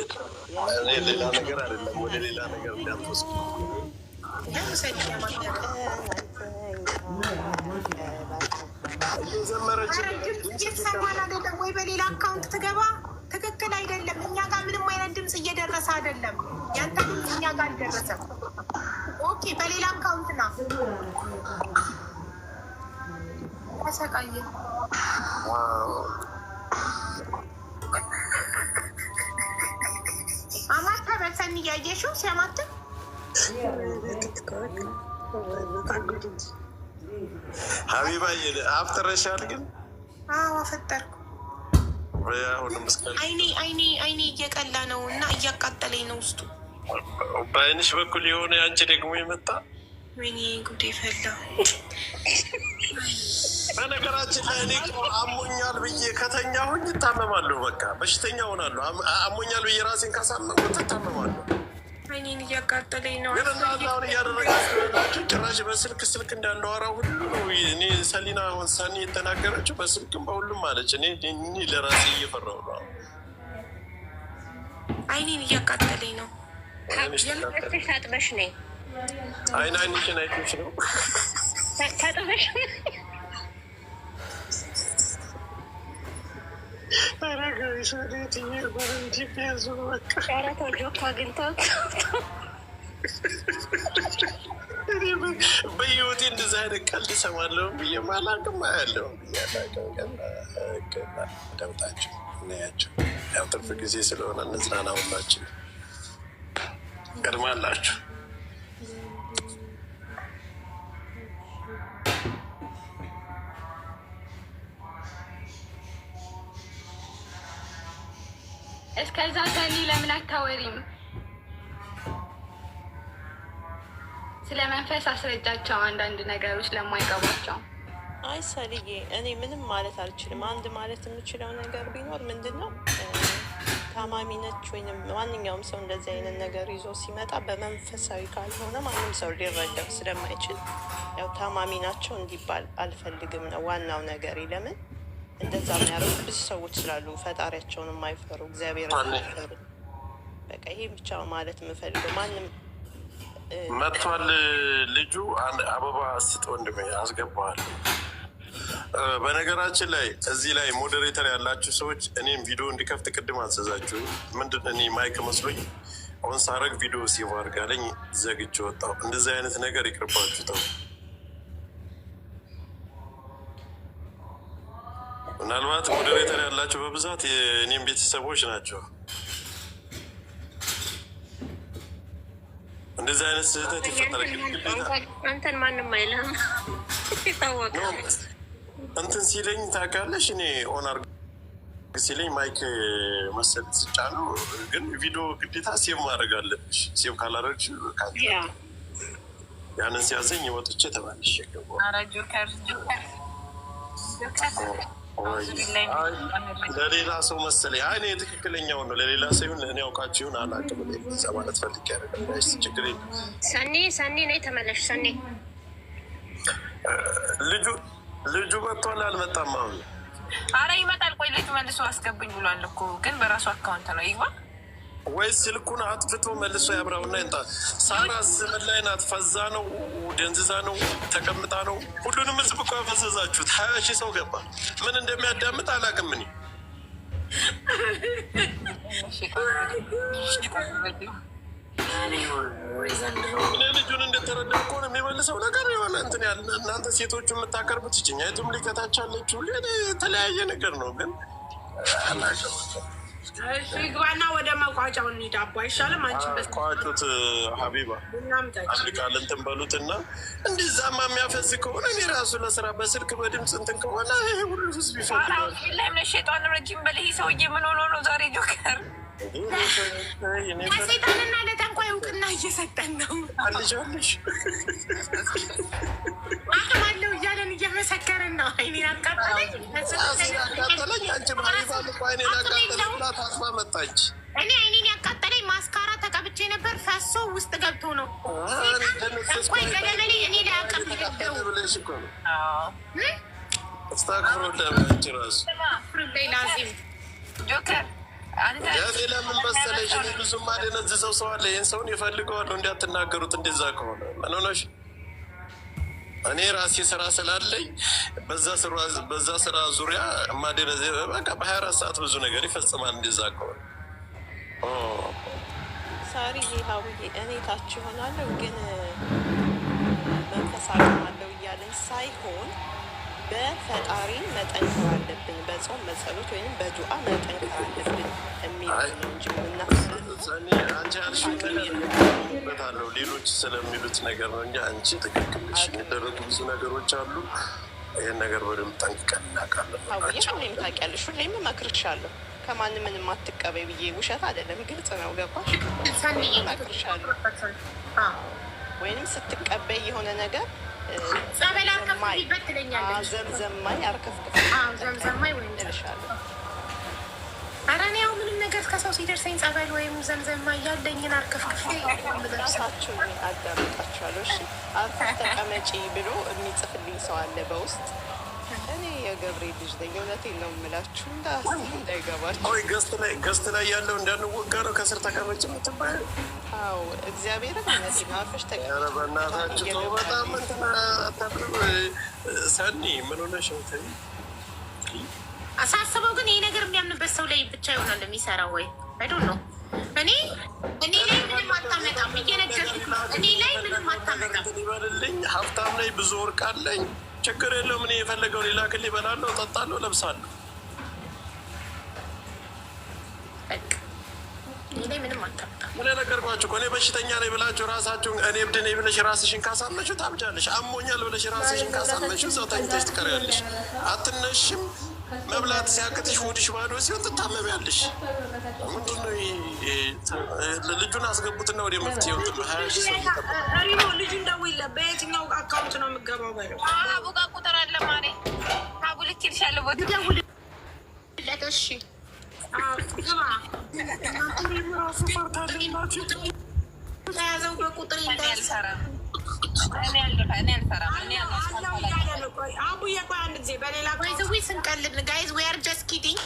እኔ ሌላ ነገር አይደለም፣ ወደ ሌላ ነገር እንዳትወስድ። እየሰማን አይደለም ወይ? በሌላ አካውንት ትገባ ትክክል አይደለም። እኛ ጋር ምንም አይነት ድምፅ እየደረሰ አይደለም። ያንተ ድምፅ እኛ ጋር አልደረሰም። ኦኬ፣ በሌላ አካውንት ና ተሰቃየ። አማታ በሰን እያየሽው ሲያማትም ሀቢባ አፍጥረሻል? ግን አፈጠርኩ። አይኔ እየቀላ ነው እና እያቃጠለኝ ነው ውስጡ። በአይንሽ በኩል የሆነ አንቺ ደግሞ የመጣ ወይኔ ጉዴ ፈላ። በነገራችን ላይ እኔ አሞኛል ብዬ ከተኛሁኝ እታመማለሁ። በቃ በሽተኛ ሆናለሁ። አሞኛል ብዬ ራሴን ካሳመንኩት እታመማለሁ። አይኔን እያቃጠለኝ ነው። ግን እናሁን እያደረጋችሁ ጭራሽ በስልክ እንዳንደዋራ ሁሉ ነው። እኔ ሰሊና አሁን ሰኒ የተናገረችው በስልክም በሁሉም አለች። እኔ ለራሴ እየፈራሁ ነው። አይኔን እያቃጠለኝ ነው። ታጥበሽ ነይ። አይንሽን አይቶች ነው ታጥበሽ በህይወቴ እንደዚህ አይነት ቀልድ እሰማለሁ ብዬ አላውቅም። አያለሁ ደምጣቸው እናያቸው። ያው ትርፍ ጊዜ ስለሆነ እንዝናና። ሁላችን ቀድማላችሁ። እስከዛ ሰኒ ለምን አታወሪም? ስለ መንፈስ አስረጃቸው አንዳንድ ነገሮች ለማይገባቸው። አይ ሰልዬ፣ እኔ ምንም ማለት አልችልም። አንድ ማለት የምችለው ነገር ቢኖር ምንድን ነው፣ ታማሚ ነች ወይም ማንኛውም ሰው እንደዚህ አይነት ነገር ይዞ ሲመጣ በመንፈሳዊ ካልሆነ ማንም ሰው ሊረዳው ስለማይችል ያው ታማሚ ናቸው እንዲባል አልፈልግም ነው ዋናው ነገር። ለምን እንደዛ የሚያደርጉ ብዙ ሰዎች ስላሉ ፈጣሪያቸውን የማይፈሩ እግዚአብሔር የማይፈሩ። በቃ ይሄ ብቻ ማለት የምፈልገው። ማንም መጥቷል። ልጁ አበባ ስጥ ወንድሜ፣ አስገባዋል። በነገራችን ላይ እዚህ ላይ ሞዴሬተር ያላችሁ ሰዎች እኔም ቪዲዮ እንዲከፍት ቅድም አዘዛችሁ። ምንድን እኔ ማይክ መስሎኝ አሁን ሳረግ ቪዲዮ ሴቭ አድርጋለኝ ዘግቼ ወጣሁ። እንደዚህ አይነት ነገር ይቅርባችሁ ተው። ምናልባት ሞዴሬተር ያላቸው በብዛት የእኔም ቤተሰቦች ናቸው። እንደዚህ አይነት ስህተት ይፈጠራል። አንተን ማንም አይልም። ይታወቃል። እንትን ሲለኝ ታውቃለሽ፣ እኔ ኦን አድርግ ሲለኝ ማይክ መሰል ስጫ ነው። ግን ቪዲዮ ግዴታ ሴቭ ማድረግ አለብሽ። ሴቭ ካላደረግሽ ያንን ሲያዘኝ ወጥቼ ተባልሽ ገባሁ። ለሌላ ሰው መሰለኝ። እኔ ትክክለኛውን ነው ለሌላ ሰው ይሁን ለእኔ አውቃችሁ ይሁን አላውቅም። ማለት ፈልጌ ያደረገ ችግር የለም። ሰኒ ነይ ተመለሽ። ሰኒ ልጁ መጥቷል አልመጣም? አሁን አረ ይመጣል። ቆይ ልጁ መልሶ አስገብኝ ብሏል እኮ፣ ግን በራሱ አካውንት ነው ይግባ ወይስ ስልኩን አጥፍቶ መልሶ ያብራውና ይንጣ? ሳራ ምን ላይ ናት? ፈዛ ነው? ደንዝዛ ነው? ተቀምጣ ነው? ሁሉንም ህዝብ እኮ ያፈዘዛችሁት። 20 ሺህ ሰው ገባ። ምን እንደሚያዳምጥ አላውቅም። እኔ ልጁን እንደተረዳሁ እኮ ነው የሚመልሰው ነገር የሆነ እንትን ያለ እናንተ ሴቶቹ የምታቀርቡት ችኛቱም ሊከታች አለችው የተለያየ ነገር ነው። ግን ይግባና ወደ መቋጫው እንሂድ። አቦ አይሻልም? አንቺ ቋጩት ሀቢባ አንድ ቃል እንትን በሉት እና እንደዛማ የሚያፈዝ ከሆነ እኔ ራሱ ለስራ በስልክ በድምፅ እንትን ከሆነ ይሄ ሁሉ ህዝብ ይፈልጋል። ለምነሸጧን ረጅም በልህ ሰውዬ ምን ሆኖ ነው ዛሬ ጆከር ለሴጣንና ለጠንቋይ እውቅና እየሰጠን ነው። አልጃለሽ አቅም አለው እያለን እየመሰከርን ነው። አይኔን አቃጠለኝ። አንቺ ሀቢባ ልኮ አይኔን አቃጠለኝ ብላ ታስባ መጣች። እኔ አይኔን ያቃጠለኝ ማስካራ ተቀብቼ ነበር፣ ፈሶ ውስጥ ገብቶ ነው። ጠንቋይ ገለመሌ እኔ ላይ አቀም አስታክፍሮ ለምንጭ ራሱ ላዚም ጆከር ለምን መሰለሽ ብዙም ማደነዝዘው ሰው አለ። ይህን ሰውን ይፈልገዋለሁ እንዳትናገሩት። እንደዛ ከሆነ ምን ሆነሽ? እኔ ራሴ ስራ ስላለኝ በዛ ስራ ዙሪያ ማደነዘ በቃ በ24 ሰዓት ብዙ ነገር ይፈጽማል። እንደዛ ከሆነ ሳሪ ሀቡዬ እኔ ታች ይሆናለሁ ግን መንፈስ አቅማለሁ እያለን ሳይሆን በፈጣሪ መጠንከር አለብን፣ በጾም በጸሎት ወይም በዱዓ መጠንከር አለብን የሚል ነው እንጂ አንቺ ያልሽበታለሁ ሌሎች ስለሚሉት ነገር ነው እንጂ አንቺ ትክክልሽ። የሚደረጉ ብዙ ነገሮች አሉ። ይህን ነገር በደንብ ጠንቅቀን እናውቃለን። ሁሌም ታውቂያለሽ፣ ሁሌም እመክርሻለሁ። ከማንም ምንም አትቀበይ ብዬ ውሸት አይደለም፣ ግልጽ ነው። ገባሽ? እመክርሻለሁ ወይንም ስትቀበይ የሆነ ነገር ዘምዘማይ አርከፍክፍ ዘምዘማይ ወይ እልሻለሁ። ኧረ እኔ ያው ምንም ነገር ከሰው ሲደርሰኝ ጸበል ወይም ዘምዘማ እያለኝን አርከፍክፍ ራሳችሁን አዳምጣችኋለሁ። እሺ አርፈሽ ተቀመጪ ብሎ የሚጽፍልኝ ሰው አለ በውስጥ። እኔ የገብርኤል ልጅ ነኝ፣ እውነቴን ነው የምላችሁ። እንዳይገባችሁ ገስት ላይ ያለው እንዳንወጋ ነው ከስር ተቀመጭ የምትባል። አዎ እግዚአብሔርን እውነቴን ነው። አርፈሽ ተቀመጪ። ኧረ በእናታችሁ ተው። በጣም እንትን አታፍርም? ሰኒ ምን ሆነሽ ነው? አሳስበው ግን ይሄ ነገር የሚያምንበት ሰው ላይ ብቻ ይሆናል የሚሰራው ወይ አይዶን ነው። እኔ ላይ ምንም አታመጣም፣ እየነገርኩህ እኔ ላይ ምንም አታመጣም። ይበልልኝ ሀብታም ላይ ብዙ ወርቅ አለኝ፣ ችግር የለውም። እኔ የፈለገው ሌላ ክል ይበላለሁ፣ ጠጣለሁ፣ ለብሳለሁ። እኔ ላይ ምንም አታመጣም። ምን ነገርኳችሁ? እኔ በሽተኛ ላይ ብላችሁ ራሳችሁን እኔ እብድ ነኝ ብለሽ ራስሽን ካሳመንሽው ታብጃለሽ። አሞኛል ብለሽ ራስሽን ካሳመንሽው እዛው ተኝተሽ ትቀሪያለሽ። አትነሽም። መብላት ሲያቅትሽ ሆድሽ ባዶ ሲሆን ትታመሚያለሽ። ምንድን ነው ልጁን አስገቡትና ወደ መፍትሄ ወጥ ሪሞ ልጁን ደውይለ በየትኛው አካውንት ነው የምገባው በለው። አቡጋ ቁጥር አለ ማሬ አቡ ልትልሻለ ቦታ ደውልለት። እሺ ተያዘው በቁጥር እንዳልሰራ አቡዬ ቆይ አንድ ጊዜ በሌላ ስንቀልድ ጋይዝ ዊ አር ጀስት ኪዲንግ።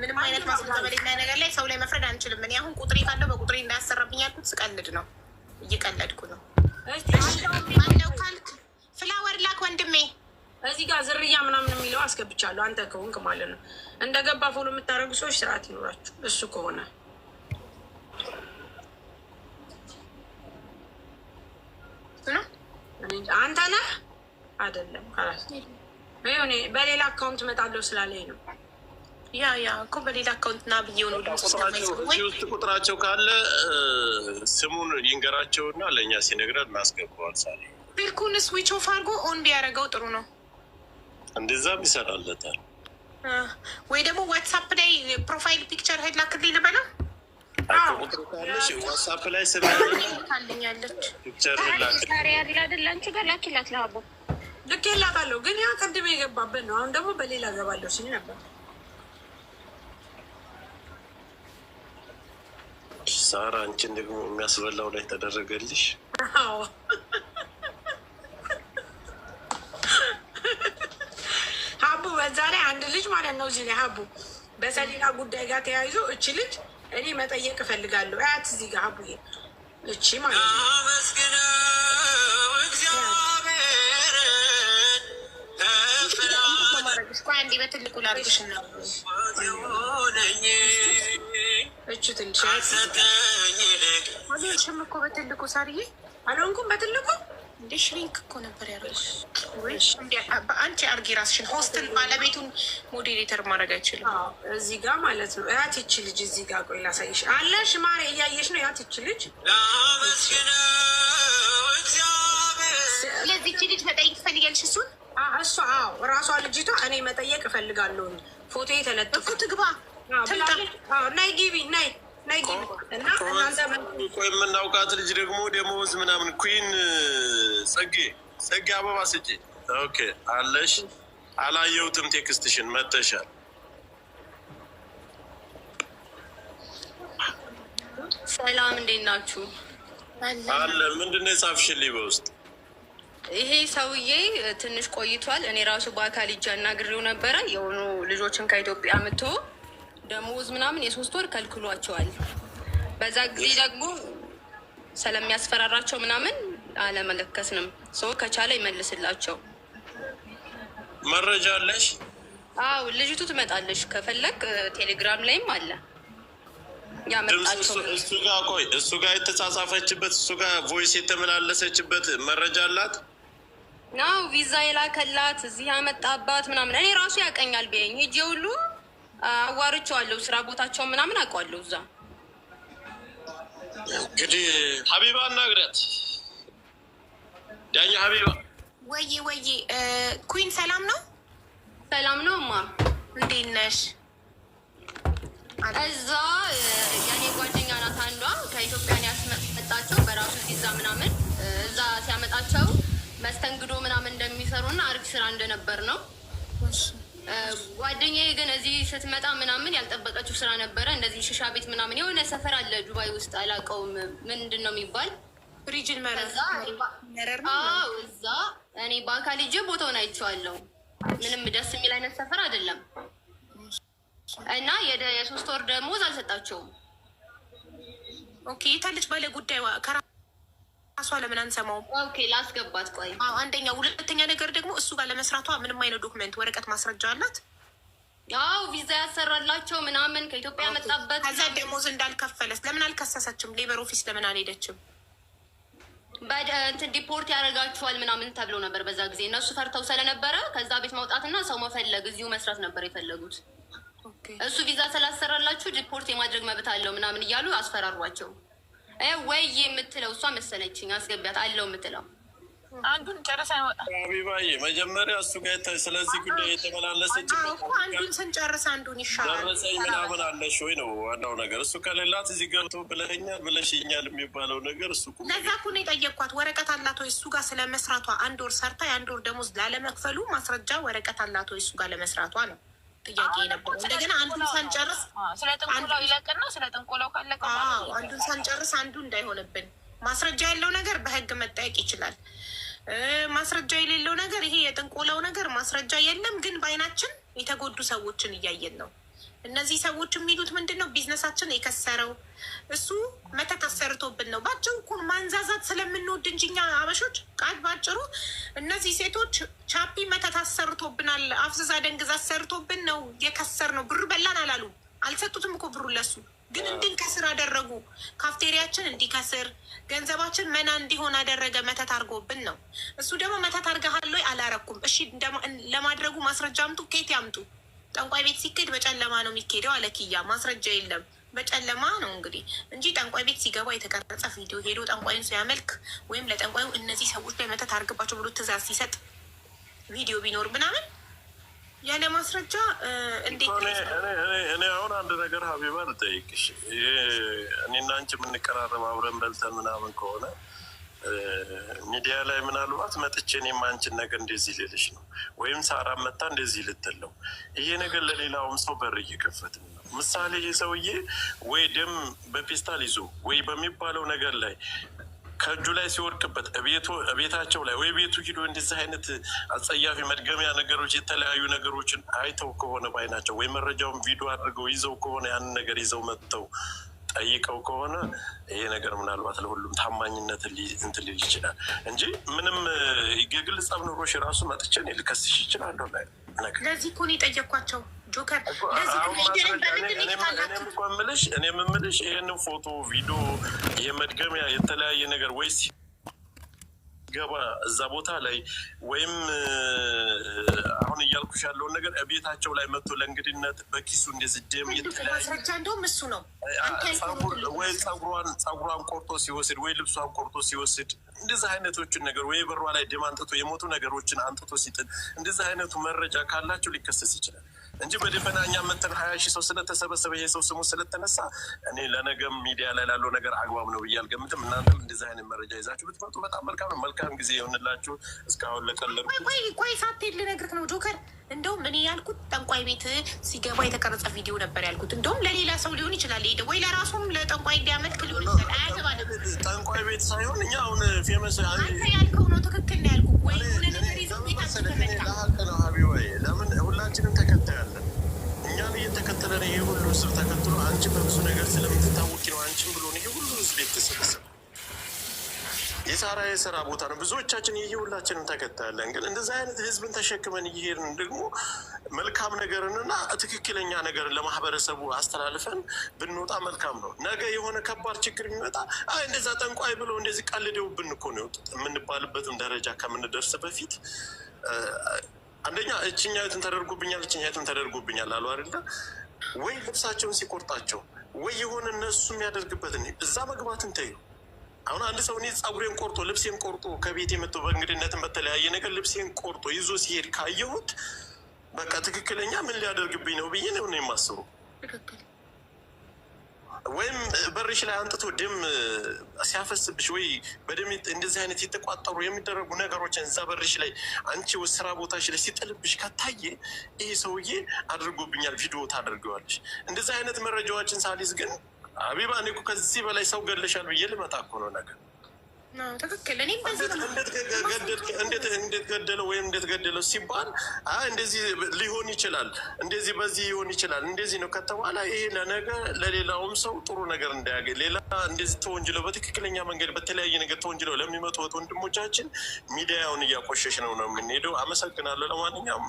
ምንም አይነት ማስረጃ በሌላ ነገር ላይ ሰው ላይ መፍረድ አንችልም። እኔ አሁን ቁጥሬ ካለው በቁጥሬ እንዳያሰራብኝ ያልኩት ስቀልድ ነው፣ እየቀለድኩ ነው። አለው ካልክ ፍላወር ላክ ወንድሜ። እዚህ ጋር ዝርያ ምናምን የሚለው አስገብቻለሁ። አንተ ከሆንክ ማለት ነው። እንደገባ ፎሎ የምታደርጉ ሰዎች ስርዓት ይኖራችሁ። እሱ ከሆነ አንተ ነህ አይደለም? ሆኔ በሌላ አካውንት እመጣለሁ ስላለኝ ነው። ያ እኮ በሌላ አካውንት ና ብዬ ነው። ውስጥ ቁጥራቸው ካለ ስሙን ይንገራቸውና ለእኛ ሲነግረን እናስገባዋል። ሳሌ ስልኩን ስዊች ኦፍ አድርጎ ኦን ቢያደርገው ጥሩ ነው። እንደዛም ይሰራለታል። ወይ ደግሞ ዋትሳፕ ላይ ፕሮፋይል ፒክቸር ሄድ ላክልኝ ልበለው። ቁጥር ካለሽ ዋትሳፕ ላይ ስልኛለች ፒክቸር አንቺ ጋር ላኪላት ለሀቦ ልኬላታለሁ። ግን ያ ቅድም የገባበት ነው። አሁን ደግሞ በሌላ ገባለሁ ሲል ነበር። ሳራ አንቺን ደግሞ የሚያስበላው ላይ ተደረገልሽ። ሀቡ በዛ ላይ አንድ ልጅ ማለት ነው እዚህ ላይ ሀቡ በሰሊና ጉዳይ ጋር ተያይዞ እቺ ልጅ እኔ መጠየቅ እፈልጋለሁ። አያት እዚህ ጋር ሀቡዬ እቺ ማለት ነው አንዴ በትልቁ ላርግሽ ነው። እቹ ትንሽ ሽም እኮ በትልቁ ሳርዬ አልሆንኩም። በትልቁ እንደ ሽሪንክ እኮ ነበር ያለሽ። አንቺ አርጌ ራስሽን ሆስትን ባለቤቱን ሞዴሬተር ማድረግ አይችልም። እዚህ ጋር ማለት ነው። ያት ይቺ ልጅ እዚህ ጋር ቆይ ላሳይሽ አለሽ ማሬ እያየሽ ነው። ያት ይቺ ልጅ ስለዚህ ይቺ ልጅ መጠየቅ ትፈልጊያለሽ? እሱን እሷ ራሷ ልጅቷ እኔ መጠየቅ እፈልጋለሁ። ፎቶ የተለጠፉ ትግባ ናይ ግቢ ናይ ግቢ እና እናንተ ቆይ የምናውቃት ልጅ ደግሞ ደሞዝ ምናምን ኩዊን ጸጌ አበባ ስጪ። ኦኬ አለሽ? አላየሁትም ቴክስትሽን መተሻል። ሰላም እንዴት ናችሁ? አለ ምንድን ነው የጻፍሽልኝ በውስጥ? ይሄ ሰውዬ ትንሽ ቆይቷል። እኔ ራሱ በአካል እጅ አናግሬው ነበረ። የሆኑ ልጆችን ከኢትዮጵያ አምጥቶ ደሞዝ ምናምን የ3 ወር ከልክሏቸዋል። በዛ ጊዜ ደግሞ ስለሚያስፈራራቸው ምናምን አለመለከስንም ሰው ከቻለ ይመልስላቸው። መረጃ አለሽ? አዎ ልጅቱ ትመጣለች። ከፈለግ ቴሌግራም ላይም አለ ያመጣቸው። እሱ ጋር ቆይ፣ እሱ ጋር የተጻጻፈችበት እሱ ጋር ቮይስ የተመላለሰችበት መረጃ አላት ናው ቪዛ የላከላት እዚህ ያመጣባት ምናምን እኔ ራሱ ያቀኛል ቢያኝ ሂጄ ሁሉ አዋርቼዋለሁ። ስራ ቦታቸው ምናምን አውቀዋለሁ። እዛ እንግዲህ ሀቢባ እናግሪያት። ዳኛ ሀቢባ ወይ ኩዊን ሰላም ነው? ሰላም ነው ማ እንዴት ነሽ? እዛ የኔ ጓደኛ ናት አንዷ ከኢትዮጵያን ያስመጣቸው በራሱ ቪዛ ምናምን እዛ ሲያመጣቸው መስተንግዶ ምናምን እንደሚሰሩና አሪፍ ስራ እንደነበር ነው። ጓደኛዬ ግን እዚህ ስትመጣ ምናምን ያልጠበቀችው ስራ ነበረ። እንደዚህ ሽሻ ቤት ምናምን የሆነ ሰፈር አለ ዱባይ ውስጥ አላውቀውም ምንድን ነው የሚባል ሪጅን እዛ እኔ በአካል ሂጄ ቦታውን አይቼዋለሁ። ምንም ደስ የሚል አይነት ሰፈር አይደለም። እና የ3 ወር ደሞዝ አልሰጣቸውም። ኦኬ የታለች ባለ ጉዳይ ከራሷ ለምን አንሰማውም? ኦኬ ላስገባት ቆይ። አንደኛ፣ ሁለተኛ ነገር ደግሞ እሱ ጋር ለመስራቷ ምንም አይነት ዶክመንት ወረቀት ማስረጃ አላት? ያው ቪዛ ያሰራላቸው ምናምን ከኢትዮጵያ መጣበት። ከዛ ደሞዝ እንዳልከፈለስ ለምን አልከሰሰችም? ሌበር ኦፊስ ለምን አልሄደችም? እንትን ዲፖርት ያደርጋችኋል ምናምን ተብሎ ነበር በዛ ጊዜ። እነሱ ፈርተው ስለነበረ ከዛ ቤት መውጣትና ሰው መፈለግ እዚሁ መስራት ነበር የፈለጉት። እሱ ቪዛ ስላሰራላችሁ ዲፖርት የማድረግ መብት አለው ምናምን እያሉ አስፈራሯቸው። ወይ የምትለው እሷ መሰለችኝ አስገቢያት አለው የምትለው አንዱን ጨረሳ ሀቢባዬ መጀመሪያ እሱ ጋር ስለዚህ ጉዳይ የተመላለሰች አንዱን ስንጨርስ አንዱን ይሻላል ደረሰኝ ምናምን አለሽ ወይ ነው ዋናው ነገር። እሱ ከሌላት እዚህ ገብቶ ብለኛል ብለሽኛል የሚባለው ነገር እሱ ለዛ እኮ ነው የጠየቅኳት። ወረቀት አላት ወይ እሱ ጋር ስለመስራቷ? 1 ወር ሰርታ የ1 ወር ደሞዝ ላለመክፈሉ ማስረጃ ወረቀት አላት ወይ እሱ ጋር ለመስራቷ ነው ጥያቄ ነበር። እንደገና አንዱን ሳንጨርስ ስለ ጥንቆላው ይለቅና ስለ ጥንቆላው ካለቀ አንዱን ሳንጨርስ አንዱ እንዳይሆንብን ማስረጃ ያለው ነገር በህግ መጠየቅ ይችላል። ማስረጃ የሌለው ነገር ይሄ የጥንቆላው ነገር ማስረጃ የለም፣ ግን በአይናችን የተጎዱ ሰዎችን እያየን ነው። እነዚህ ሰዎች የሚሉት ምንድን ነው? ቢዝነሳችን የከሰረው እሱ መተት አሰርቶብን ነው። ባጭሩ እኮ ማንዛዛት ስለምንወድ እንጂ እኛ አበሾች ቃል ባጭሩ እነዚህ ሴቶች ቻፒ መተት አሰርቶብናል፣ አፍዝዛ ደንግዛ አሰርቶብን ነው የከሰር ነው። ብር በላን አላሉ፣ አልሰጡትም እኮ ብሩ ለሱ ግን እንድንከስር አደረጉ። ካፍቴሪያችን እንዲከስር ገንዘባችን መና እንዲሆን አደረገ። መተት አድርጎብን ነው። እሱ ደግሞ መተት አድርገሃል ወይ? አላረኩም። እሺ ለማድረጉ ማስረጃ አምጡ። ኬት ያምጡ? ጠንቋይ ቤት ሲኬድ በጨለማ ነው የሚኬደው አለ ኪያ። ማስረጃ የለም፣ በጨለማ ነው እንግዲህ እንጂ ጠንቋይ ቤት ሲገባ የተቀረጸ ቪዲዮ ሄዶ ጠንቋዩን ሲያመልክ ወይም ለጠንቋዩ እነዚህ ሰዎች ላይ መተት አድርግባቸው ብሎ ትእዛዝ ሲሰጥ ቪዲዮ ቢኖር ምናምን ያለ ማስረጃ እንዴት? እኔ አሁን አንድ ነገር ሀቢባ ልጠይቅሽ። እኔና አንቺ የምንቀራረብ አብረን በልተን ምናምን ከሆነ ሚዲያ ላይ ምናልባት መጥቼ እኔም አንቺን ነገር እንደዚህ ልልሽ ነው፣ ወይም ሳራ መታ እንደዚህ ልትለው፣ ይሄ ነገር ለሌላውም ሰው በር እየከፈትን ነው። ምሳሌ ይህ ሰውዬ ወይ ደም በፔስታል ይዞ ወይ በሚባለው ነገር ላይ ከእጁ ላይ ሲወድቅበት ቤታቸው ላይ ወይ ቤቱ ሂዶ እንደዚህ አይነት አጸያፊ መድገሚያ ነገሮች የተለያዩ ነገሮችን አይተው ከሆነ ባይናቸው ወይ መረጃውን ቪዲዮ አድርገው ይዘው ከሆነ ያንን ነገር ይዘው መጥተው ጠይቀው ከሆነ ይሄ ነገር ምናልባት ለሁሉም ታማኝነት እንትን ሊል ይችላል እንጂ ምንም የግል ጸብ ኑሮሽ ራሱ መጥቼ እኔ ልከስሽ ይችላለሁ። ለዚህ እኮ ነው የጠየኳቸው ጆከር። እኔ የምልሽ ይህንን ፎቶ ቪዲዮ የመድገሚያ የተለያየ ነገር ወይስ ገባ እዛ ቦታ ላይ ወይም አሁን እያልኩሽ ያለውን ነገር ቤታቸው ላይ መጥቶ ለእንግድነት በኪሱ እንደዚህ ደም ማስረጃ እንደውም እሱ ነው ወይ ጸጉሯን ቆርጦ ሲወስድ ወይ ልብሷን ቆርጦ ሲወስድ እንደዚህ አይነቶችን ነገር ወይ በሯ ላይ ደም አንጥቶ የሞቱ ነገሮችን አንጥቶ ሲጥል እንደዚህ አይነቱ መረጃ ካላቸው ሊከሰስ ይችላል እንጂ በደፈናኛ መተን 20 ሺህ ሰው ስለተሰበሰበ ይሄ ሰው ስሙ ስለተነሳ እኔ ለነገም ሚዲያ ላይ ላለው ነገር አግባብ ነው ብዬ አልገምትም። እናንተም እንደዚህ አይነት መረጃ ይዛችሁ ብትመጡ በጣም መልካም ነው። መልካም ጊዜ ይሆንላችሁ። እስካሁን ለቀለድኩት ቆይ ሳትሄድ ልነግርህ ነው ጆከር። እንደውም እኔ ያልኩት ጠንቋይ ቤት ሲገባ የተቀረጸ ቪዲዮ ነበር ያልኩት። እንደውም ለሌላ ሰው ሊሆን ይችላል ሄደ ወይ ለራሱም ለጠንቋይ እንዲያመልክ ሊሆን ይችላል። አያገባንም። ጠንቋይ ቤት ሳይሆን እኛ አሁን ፌመስ አንተ ያልከው ነው ትክክል ነው ያልኩት። ወይ የሆነ ነገር ይዘው ቤታችሁ ተመታ። ለምን ሁላችንም ተከታያለን። እኛን እየተከተለን ይሄ ሁሉ ህዝብ ተከትሎ አንቺ በብዙ ነገር ስለምትታወቂ ነው አንቺን ብሎን ይሄ ሁሉ ህዝብ የተሰበሰበ የሳራ የስራ ቦታ ነው። ብዙዎቻችን ይሄ ሁላችንም ተከታያለን። ግን እንደዚህ አይነት ህዝብን ተሸክመን እየሄድን ደግሞ መልካም ነገርንና ትክክለኛ ነገርን ለማህበረሰቡ አስተላልፈን ብንወጣ መልካም ነው። ነገ የሆነ ከባድ ችግር የሚመጣ እንደዛ ጠንቋይ ብለው እንደዚህ ቀልደውብን እኮ ነው የወጡት የምንባልበትም ደረጃ ከምንደርስ በፊት አንደኛ እችኛቱን ተደርጎብኛል አሉ አይደለ ወይ ልብሳቸውን ሲቆርጣቸው ወይ የሆነ እነሱ የሚያደርግበትን እዛ መግባትን ተዩ። አሁን አንድ ሰው እኔ ጸጉሬን ቆርጦ ልብሴን ቆርጦ ከቤት የመጣው በእንግድነትን በተለያየ ነገር ልብሴን ቆርጦ ይዞ ሲሄድ ካየሁት በቃ ትክክለኛ ምን ሊያደርግብኝ ነው ብዬ ነው የማስበው። ወይም በርሽ ላይ አንጥቶ ደም ሲያፈስብሽ ወይ በደም እንደዚህ አይነት የተቋጠሩ የሚደረጉ ነገሮችን እዛ በርሽ ላይ አንቺ ስራ ቦታሽ ላይ ሲጥልብሽ ከታየ ይሄ ሰውዬ አድርጎብኛል ቪዲዮ ታደርገዋለሽ። እንደዚህ አይነት መረጃዎችን ሳሊዝ ግን ሀቢባ እኔ እኮ ከዚህ በላይ ሰው ገለሻል ብዬ ልመጣ እኮ ነው ነገር ትክክል። እኔም እንዴት ገደለው ወይም እንዴት ገደለው ሲባል እንደዚህ ሊሆን ይችላል እንደዚህ በዚህ ሊሆን ይችላል እንደዚህ ነው ከተባለ ይሄ ለነገ ለሌላውም ሰው ጥሩ ነገር እንዳያገኝ ሌላ እንደዚህ ተወንጅለው በትክክለኛ መንገድ በተለያየ ነገር ተወንጅለው ለሚመጡ ወንድሞቻችን ሚዲያውን እያቆሸሽ ነው የምንሄደው። አመሰግናለሁ። ለማንኛውም